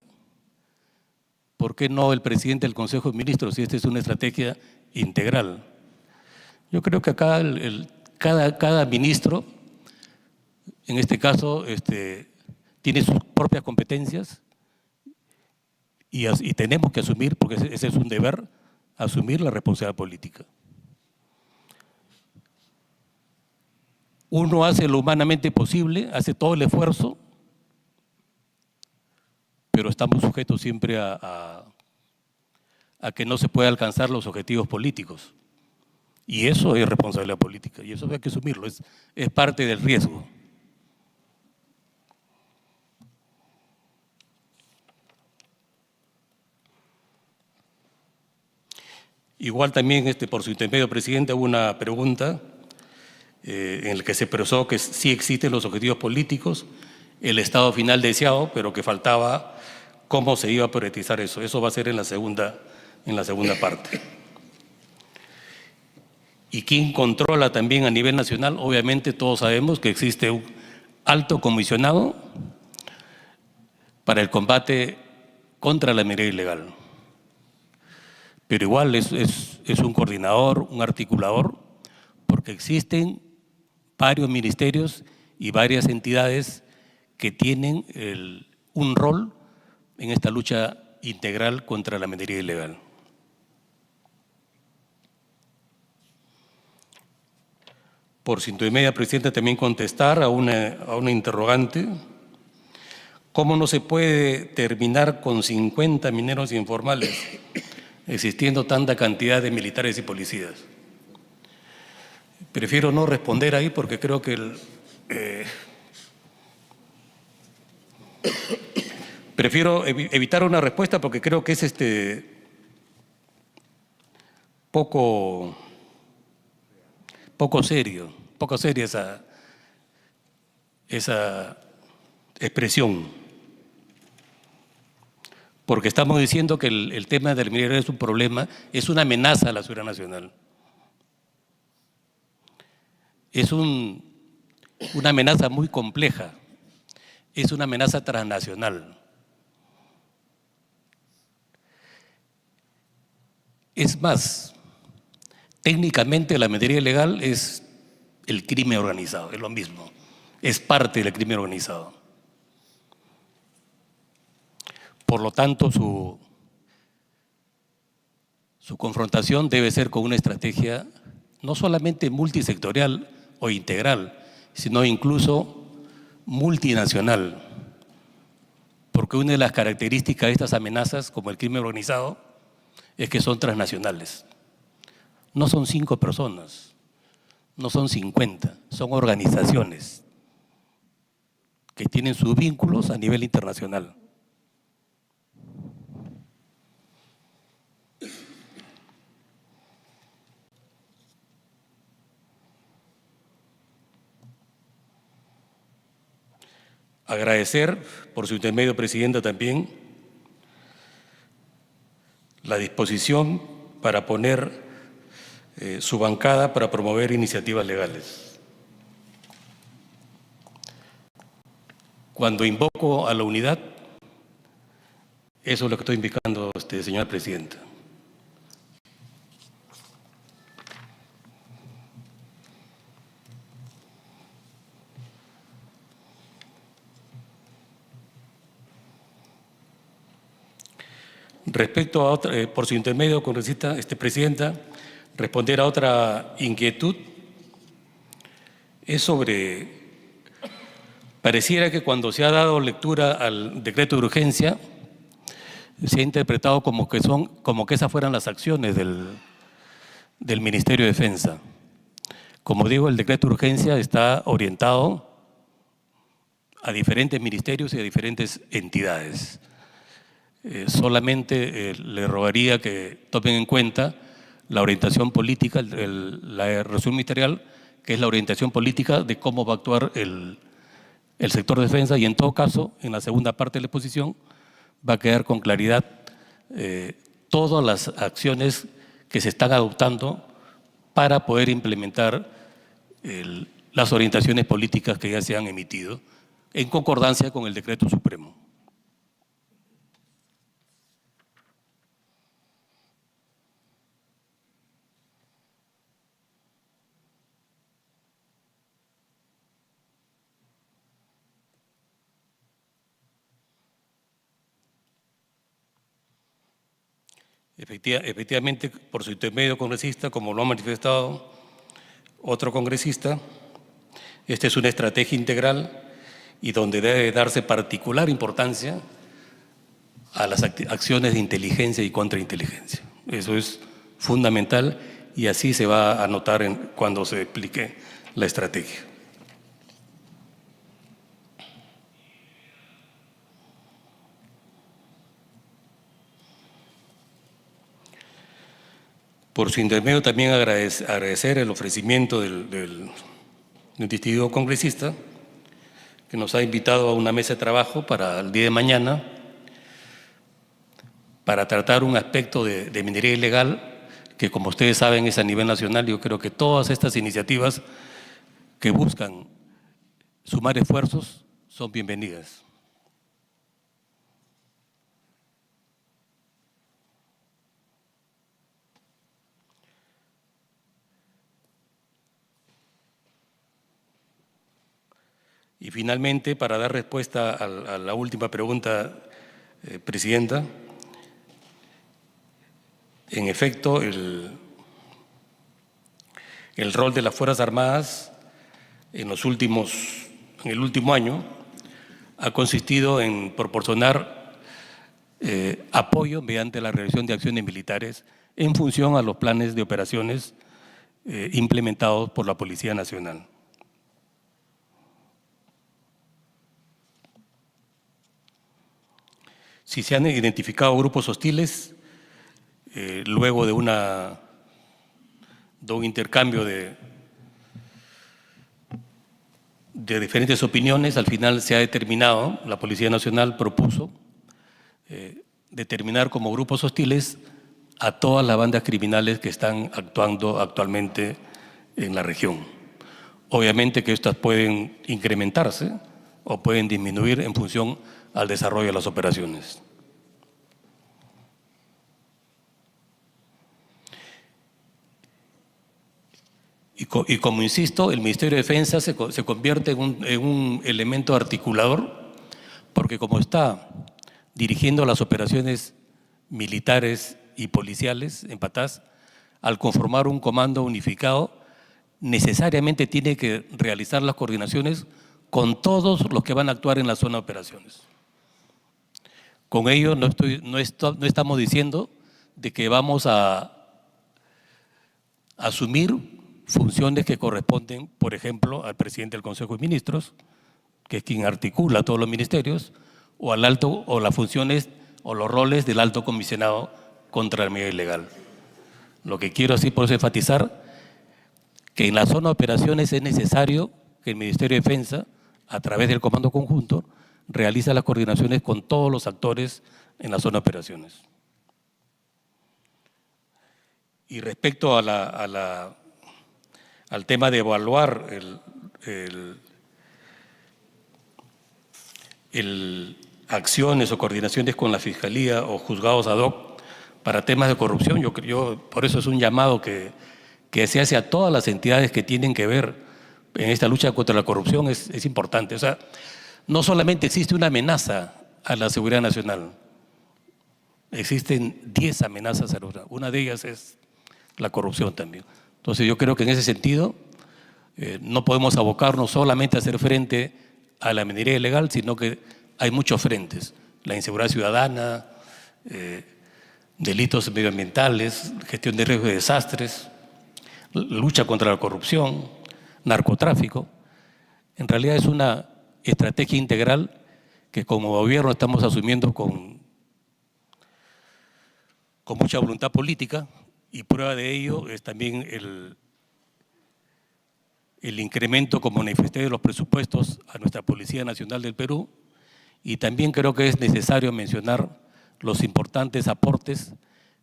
¿Por qué no el presidente del Consejo de Ministros si esta es una estrategia integral? Yo creo que acá cada ministro, en este caso, tiene sus propias competencias y tenemos que asumir, porque ese es un deber, asumir la responsabilidad política. Uno hace lo humanamente posible, hace todo el esfuerzo, pero estamos sujetos siempre a que no se pueda alcanzar los objetivos políticos. Y eso es responsabilidad política, y eso hay que asumirlo, es parte del riesgo. Igual también, por su intermedio, Presidente, hubo una pregunta en la que se expresó que sí existen los objetivos políticos, el estado final deseado, pero que faltaba cómo se iba a priorizar eso. Eso va a ser en la segunda parte. ¿Y quién controla también a nivel nacional? Obviamente todos sabemos que existe un alto comisionado para el combate contra la minería ilegal. Pero igual es un coordinador, un articulador, porque existen varios ministerios y varias entidades que tienen un rol en esta lucha integral contra la minería ilegal. Por su intermedia, Presidenta, también contestar a una interrogante. ¿Cómo no se puede terminar con 50 mineros informales existiendo tanta cantidad de militares y policías? Prefiero no responder ahí porque creo que prefiero evitar una respuesta porque creo que es poco seria esa expresión. Porque estamos diciendo que el tema del minería es un problema, es una amenaza a la seguridad nacional. Es una amenaza muy compleja, es una amenaza transnacional. Es más, técnicamente la minería ilegal es el crimen organizado, es lo mismo, es parte del crimen organizado. Por lo tanto, su confrontación debe ser con una estrategia no solamente multisectorial o integral, sino incluso multinacional, porque una de las características de estas amenazas, como el crimen organizado, es que son transnacionales. No son 5 personas, no son 50, son organizaciones que tienen sus vínculos a nivel internacional. Agradecer por su intermedio, Presidenta, también la disposición para poner su bancada para promover iniciativas legales. Cuando invoco a la unidad, eso es lo que estoy indicando, señora Presidenta. Respecto a otra, por su intermedio, congresista, Presidenta, responder a otra inquietud es sobre, pareciera que cuando se ha dado lectura al decreto de urgencia, se ha interpretado como que esas fueran las acciones del Ministerio de Defensa. Como digo, el decreto de urgencia está orientado a diferentes ministerios y a diferentes entidades. Solamente le rogaría que tomen en cuenta la orientación política, la resolución ministerial, que es la orientación política de cómo va a actuar el sector de defensa, y en todo caso, en la segunda parte de la exposición, va a quedar con claridad todas las acciones que se están adoptando para poder implementar las orientaciones políticas que ya se han emitido en concordancia con el decreto supremo. Efectivamente, por su intermedio, congresista, como lo ha manifestado otro congresista, esta es una estrategia integral y donde debe darse particular importancia a las acciones de inteligencia y contrainteligencia. Eso es fundamental y así se va a notar cuando se explique la estrategia. Por su intermedio también agradecer el ofrecimiento del distinguido congresista que nos ha invitado a una mesa de trabajo para el día de mañana para tratar un aspecto de minería ilegal que, como ustedes saben, es a nivel nacional. Yo creo que todas estas iniciativas que buscan sumar esfuerzos son bienvenidas. Y finalmente, para dar respuesta a la última pregunta, Presidenta, en efecto, el rol de las Fuerzas Armadas en el último año ha consistido en proporcionar apoyo mediante la realización de acciones militares en función a los planes de operaciones implementados por la Policía Nacional. Si se han identificado grupos hostiles, luego de un intercambio de diferentes opiniones, al final se ha determinado, la Policía Nacional propuso determinar como grupos hostiles a todas las bandas criminales que están actuando actualmente en la región. Obviamente que estas pueden incrementarse o pueden disminuir en función al desarrollo de las operaciones. Y como insisto, el Ministerio de Defensa se convierte en un elemento articulador, porque como está dirigiendo las operaciones militares y policiales en Patás, al conformar un comando unificado, necesariamente tiene que realizar las coordinaciones con todos los que van a actuar en la zona de operaciones. Con ello no estamos diciendo de que vamos a asumir funciones que corresponden, por ejemplo, al presidente del Consejo de Ministros, que es quien articula todos los ministerios, o las funciones o los roles del alto comisionado contra la medida ilegal. Lo que quiero así por eso enfatizar que en la zona de operaciones es necesario que el Ministerio de Defensa, a través del Comando Conjunto, realiza las coordinaciones con todos los actores en la zona de operaciones. Y respecto al tema de evaluar acciones o coordinaciones con la Fiscalía o juzgados ad hoc para temas de corrupción, yo por eso es un llamado que se hace a todas las entidades que tienen que ver en esta lucha contra la corrupción, es importante. O sea, no solamente existe una amenaza a la seguridad nacional, existen 10 amenazas a la seguridad. Una de ellas es la corrupción también. Entonces yo creo que en ese sentido no podemos abocarnos solamente a hacer frente a la minería ilegal, sino que hay muchos frentes: la inseguridad ciudadana, delitos medioambientales, gestión de riesgos de desastres, lucha contra la corrupción, narcotráfico. En realidad es una estrategia integral que como gobierno estamos asumiendo con mucha voluntad política, y prueba de ello es también el incremento, como manifesté, de los presupuestos a nuestra Policía Nacional del Perú. Y también creo que es necesario mencionar los importantes aportes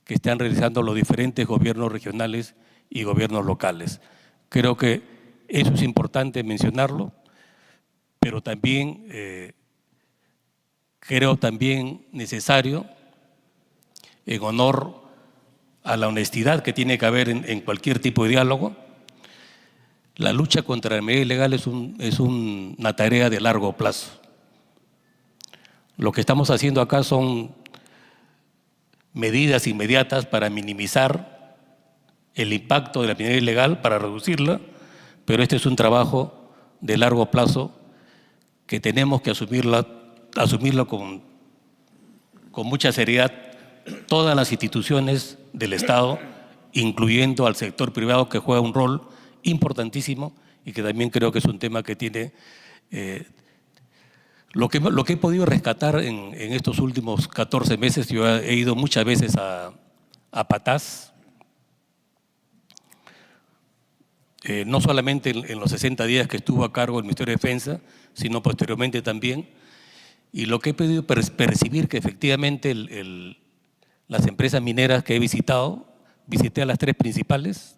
que están realizando los diferentes gobiernos regionales y gobiernos locales. Creo que eso es importante mencionarlo, pero también creo también necesario, en honor a la honestidad que tiene que haber en cualquier tipo de diálogo, la lucha contra la minería ilegal es una tarea de largo plazo. Lo que estamos haciendo acá son medidas inmediatas para minimizar el impacto de la minería ilegal, para reducirla, pero este es un trabajo de largo plazo que tenemos que asumirlo con mucha seriedad todas las instituciones del Estado, incluyendo al sector privado, que juega un rol importantísimo y que también creo que es un tema que tiene… Lo que he podido rescatar en estos últimos 14 meses, yo he ido muchas veces a Patás, no solamente en los 60 días que estuvo a cargo del Ministerio de Defensa, sino posteriormente también, y lo que he podido percibir que efectivamente las empresas mineras que he visitado, visité a las 3 principales,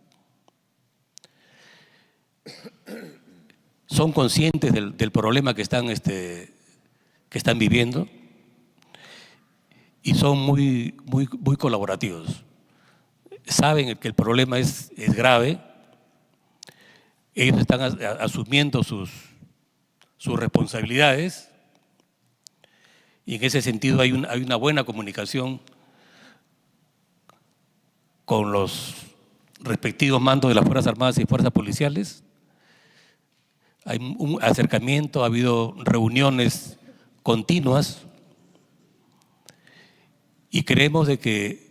son conscientes del problema que están viviendo y son muy colaborativos. Saben que el problema es grave, ellos están asumiendo sus sus responsabilidades, y en ese sentido hay una buena comunicación con los respectivos mandos de las Fuerzas Armadas y Fuerzas Policiales. Hay un acercamiento, ha habido reuniones continuas y creemos de que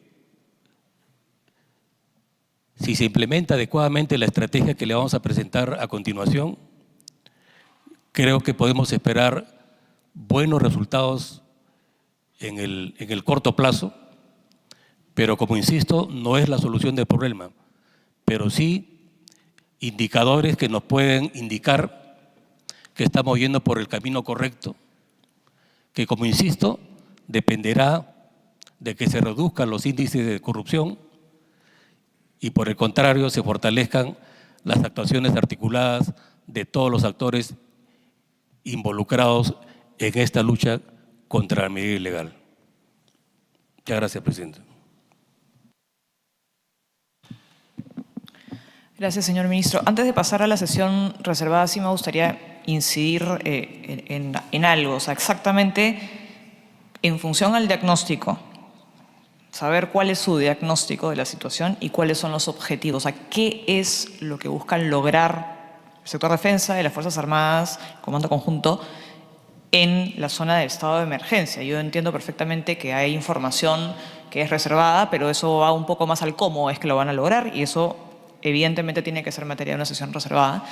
si se implementa adecuadamente la estrategia que le vamos a presentar a continuación, creo que podemos esperar buenos resultados en el corto plazo, pero como insisto, no es la solución del problema, pero sí indicadores que nos pueden indicar que estamos yendo por el camino correcto, que como insisto, dependerá de que se reduzcan los índices de corrupción y por el contrario se fortalezcan las actuaciones articuladas de todos los actores involucrados en esta lucha contra la medida ilegal. Muchas gracias, presidente. Gracias, señor ministro. Antes de pasar a la sesión reservada, sí me gustaría incidir en algo. O sea, exactamente en función al diagnóstico, saber cuál es su diagnóstico de la situación y cuáles son los objetivos. O sea, qué es lo que buscan lograr el sector defensa de las Fuerzas Armadas, Comando Conjunto, en la zona del estado de emergencia. Yo entiendo perfectamente que hay información que es reservada, pero eso va un poco más al cómo es que lo van a lograr y eso evidentemente tiene que ser materia de una sesión reservada.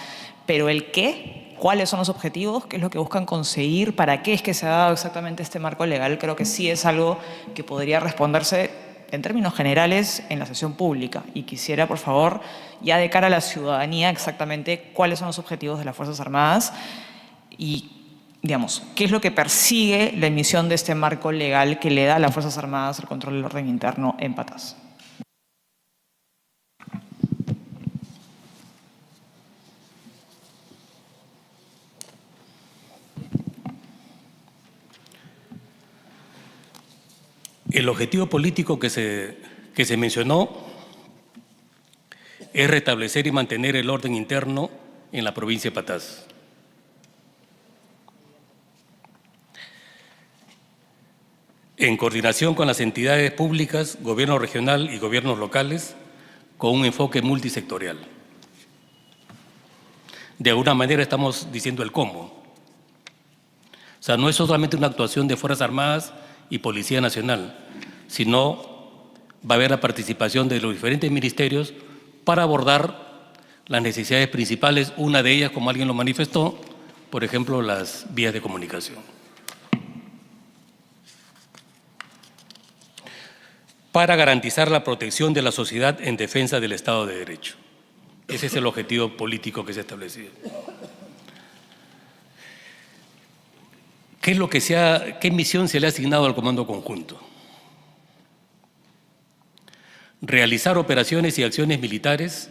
Pero el qué, cuáles son los objetivos, qué es lo que buscan conseguir, para qué es que se ha dado exactamente este marco legal, creo que sí es algo que podría responderse en términos generales en la sesión pública. Y quisiera, por favor, ya de cara a la ciudadanía, exactamente cuáles son los objetivos de las Fuerzas Armadas y, digamos, qué es lo que persigue la emisión de este marco legal que le da a las Fuerzas Armadas el control del orden interno en Patás. El objetivo político que se mencionó es restablecer y mantener el orden interno en la provincia de Patás. En coordinación con las entidades públicas, gobierno regional y gobiernos locales, con un enfoque multisectorial. De alguna manera estamos diciendo el cómo. O sea, no es solamente una actuación de Fuerzas Armadas y Policía Nacional, sino va a haber la participación de los diferentes ministerios para abordar las necesidades principales, una de ellas, como alguien lo manifestó, por ejemplo, las vías de comunicación. Para garantizar la protección de la sociedad en defensa del Estado de Derecho. Ese es el objetivo político que se ha establecido. ¿Qué misión se le ha asignado al Comando Conjunto? Realizar operaciones y acciones militares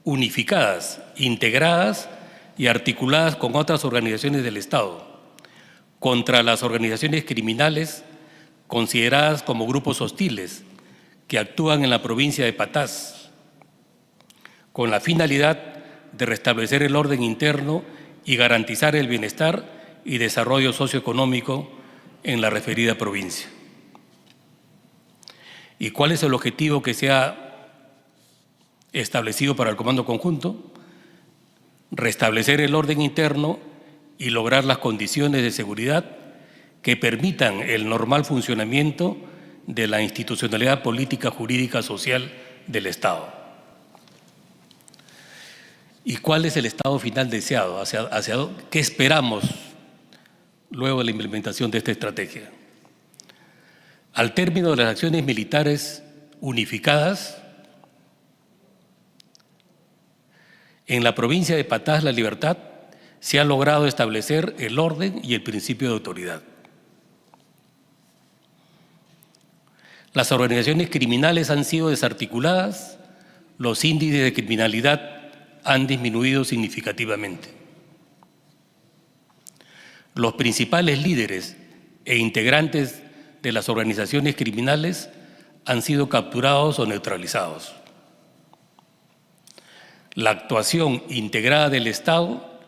unificadas, integradas y articuladas con otras organizaciones del Estado contra las organizaciones criminales consideradas como grupos hostiles que actúan en la provincia de Patás, con la finalidad de restablecer el orden interno y garantizar el bienestar y desarrollo socioeconómico en la referida provincia. ¿Y cuál es el objetivo que se ha establecido para el Comando Conjunto? Restablecer el orden interno y lograr las condiciones de seguridad que permitan el normal funcionamiento de la institucionalidad política, jurídica, social del Estado. ¿Y cuál es el estado final deseado? ¿Qué esperamos luego de la implementación de esta estrategia? Al término de las acciones militares unificadas, en la provincia de Patás, La Libertad, se ha logrado establecer el orden y el principio de autoridad. Las organizaciones criminales han sido desarticuladas, los índices de criminalidad han disminuido significativamente. Los principales líderes e integrantes de las organizaciones criminales han sido capturados o neutralizados. La actuación integrada del Estado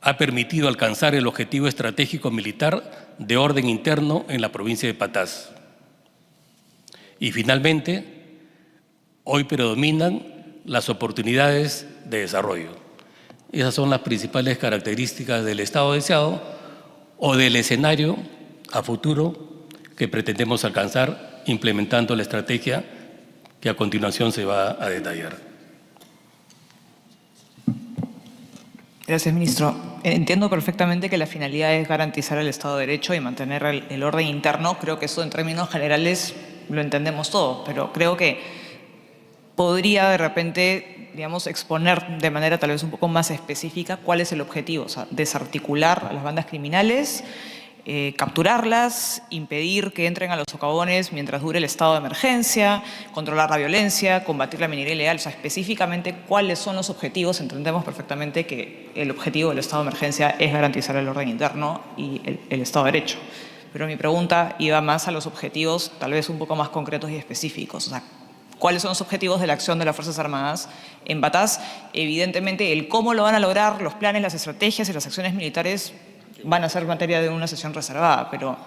ha permitido alcanzar el objetivo estratégico militar de orden interno en la provincia de Patás. Y finalmente, hoy predominan las oportunidades de desarrollo. Esas son las principales características del Estado deseado o del escenario a futuro que pretendemos alcanzar implementando la estrategia que a continuación se va a detallar. Gracias, ministro. Entiendo perfectamente que la finalidad es garantizar el Estado de Derecho y mantener el orden interno. Creo que eso en términos generales lo entendemos todos, pero creo que podría de repente, digamos, exponer de manera tal vez un poco más específica cuál es el objetivo. O sea, desarticular a las bandas criminales, capturarlas, impedir que entren a los socavones mientras dure el estado de emergencia, controlar la violencia, combatir la minería ilegal. O sea, específicamente cuáles son los objetivos. Entendemos perfectamente que el objetivo del estado de emergencia es garantizar el orden interno y el Estado de Derecho. Pero mi pregunta iba más a los objetivos tal vez un poco más concretos y específicos. O sea, ¿cuáles son los objetivos de la acción de las Fuerzas Armadas en Patás? Evidentemente, el cómo lo van a lograr, los planes, las estrategias y las acciones militares van a ser materia de una sesión reservada, pero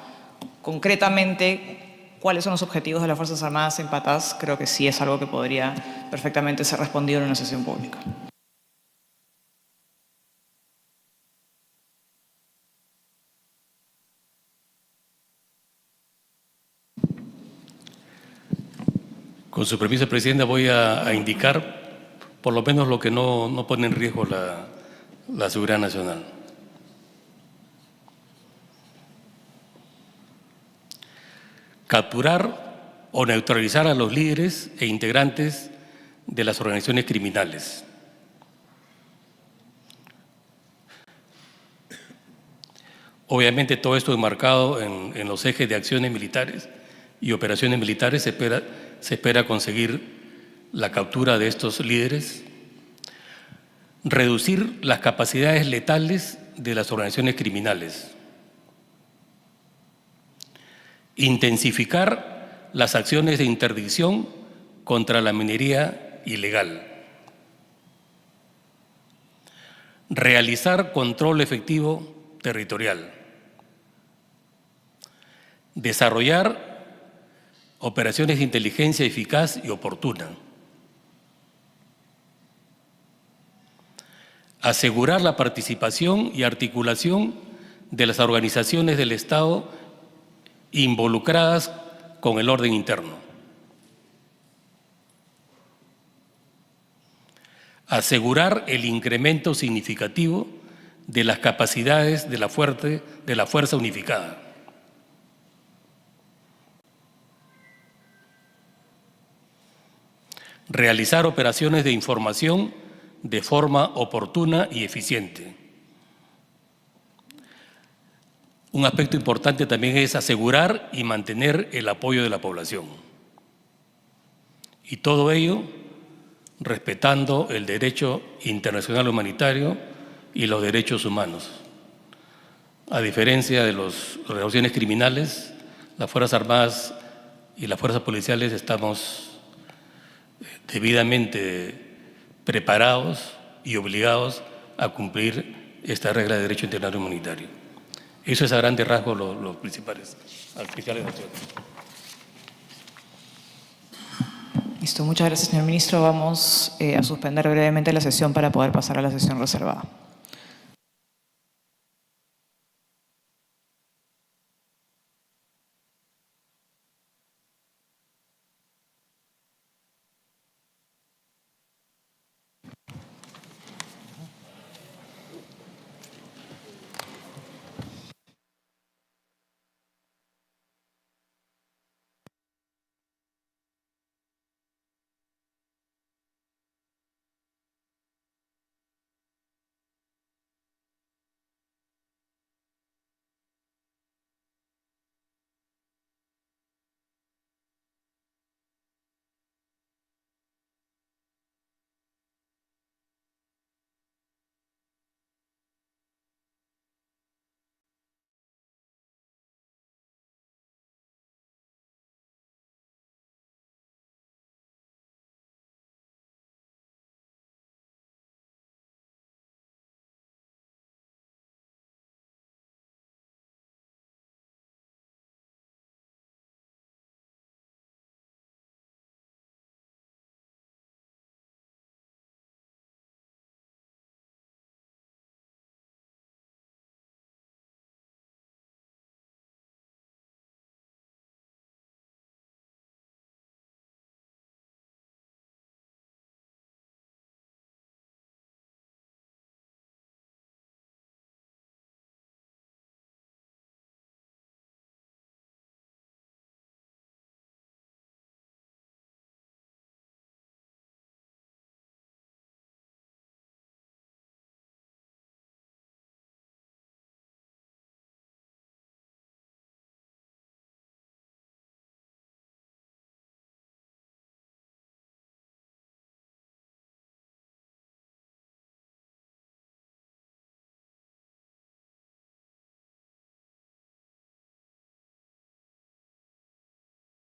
concretamente, ¿cuáles son los objetivos de las Fuerzas Armadas en Patás? Creo que sí es algo que podría perfectamente ser respondido en una sesión pública. Con su permiso, Presidenta, voy a indicar por lo menos lo que no pone en riesgo la seguridad nacional. Capturar o neutralizar a los líderes e integrantes de las organizaciones criminales. Obviamente todo esto enmarcado en los ejes de acciones militares y operaciones militares. Se espera conseguir la captura de estos líderes, reducir las capacidades letales de las organizaciones criminales, intensificar las acciones de interdicción contra la minería ilegal, realizar control efectivo territorial, desarrollar operaciones de inteligencia eficaz y oportuna, asegurar la participación y articulación de las organizaciones del Estado involucradas con el orden interno, asegurar el incremento significativo de las capacidades de la Fuerza Unificada, realizar operaciones de información de forma oportuna y eficiente. Un aspecto importante también es asegurar y mantener el apoyo de la población. Y todo ello respetando el derecho internacional humanitario y los derechos humanos. A diferencia de las organizaciones criminales, las Fuerzas Armadas y las Fuerzas Policiales estamos debidamente preparados y obligados a cumplir esta regla de derecho internacional humanitario. Eso es a grandes rasgos los principales acciones. Listo, muchas gracias, señor ministro. Vamos a suspender brevemente la sesión para poder pasar a la sesión reservada.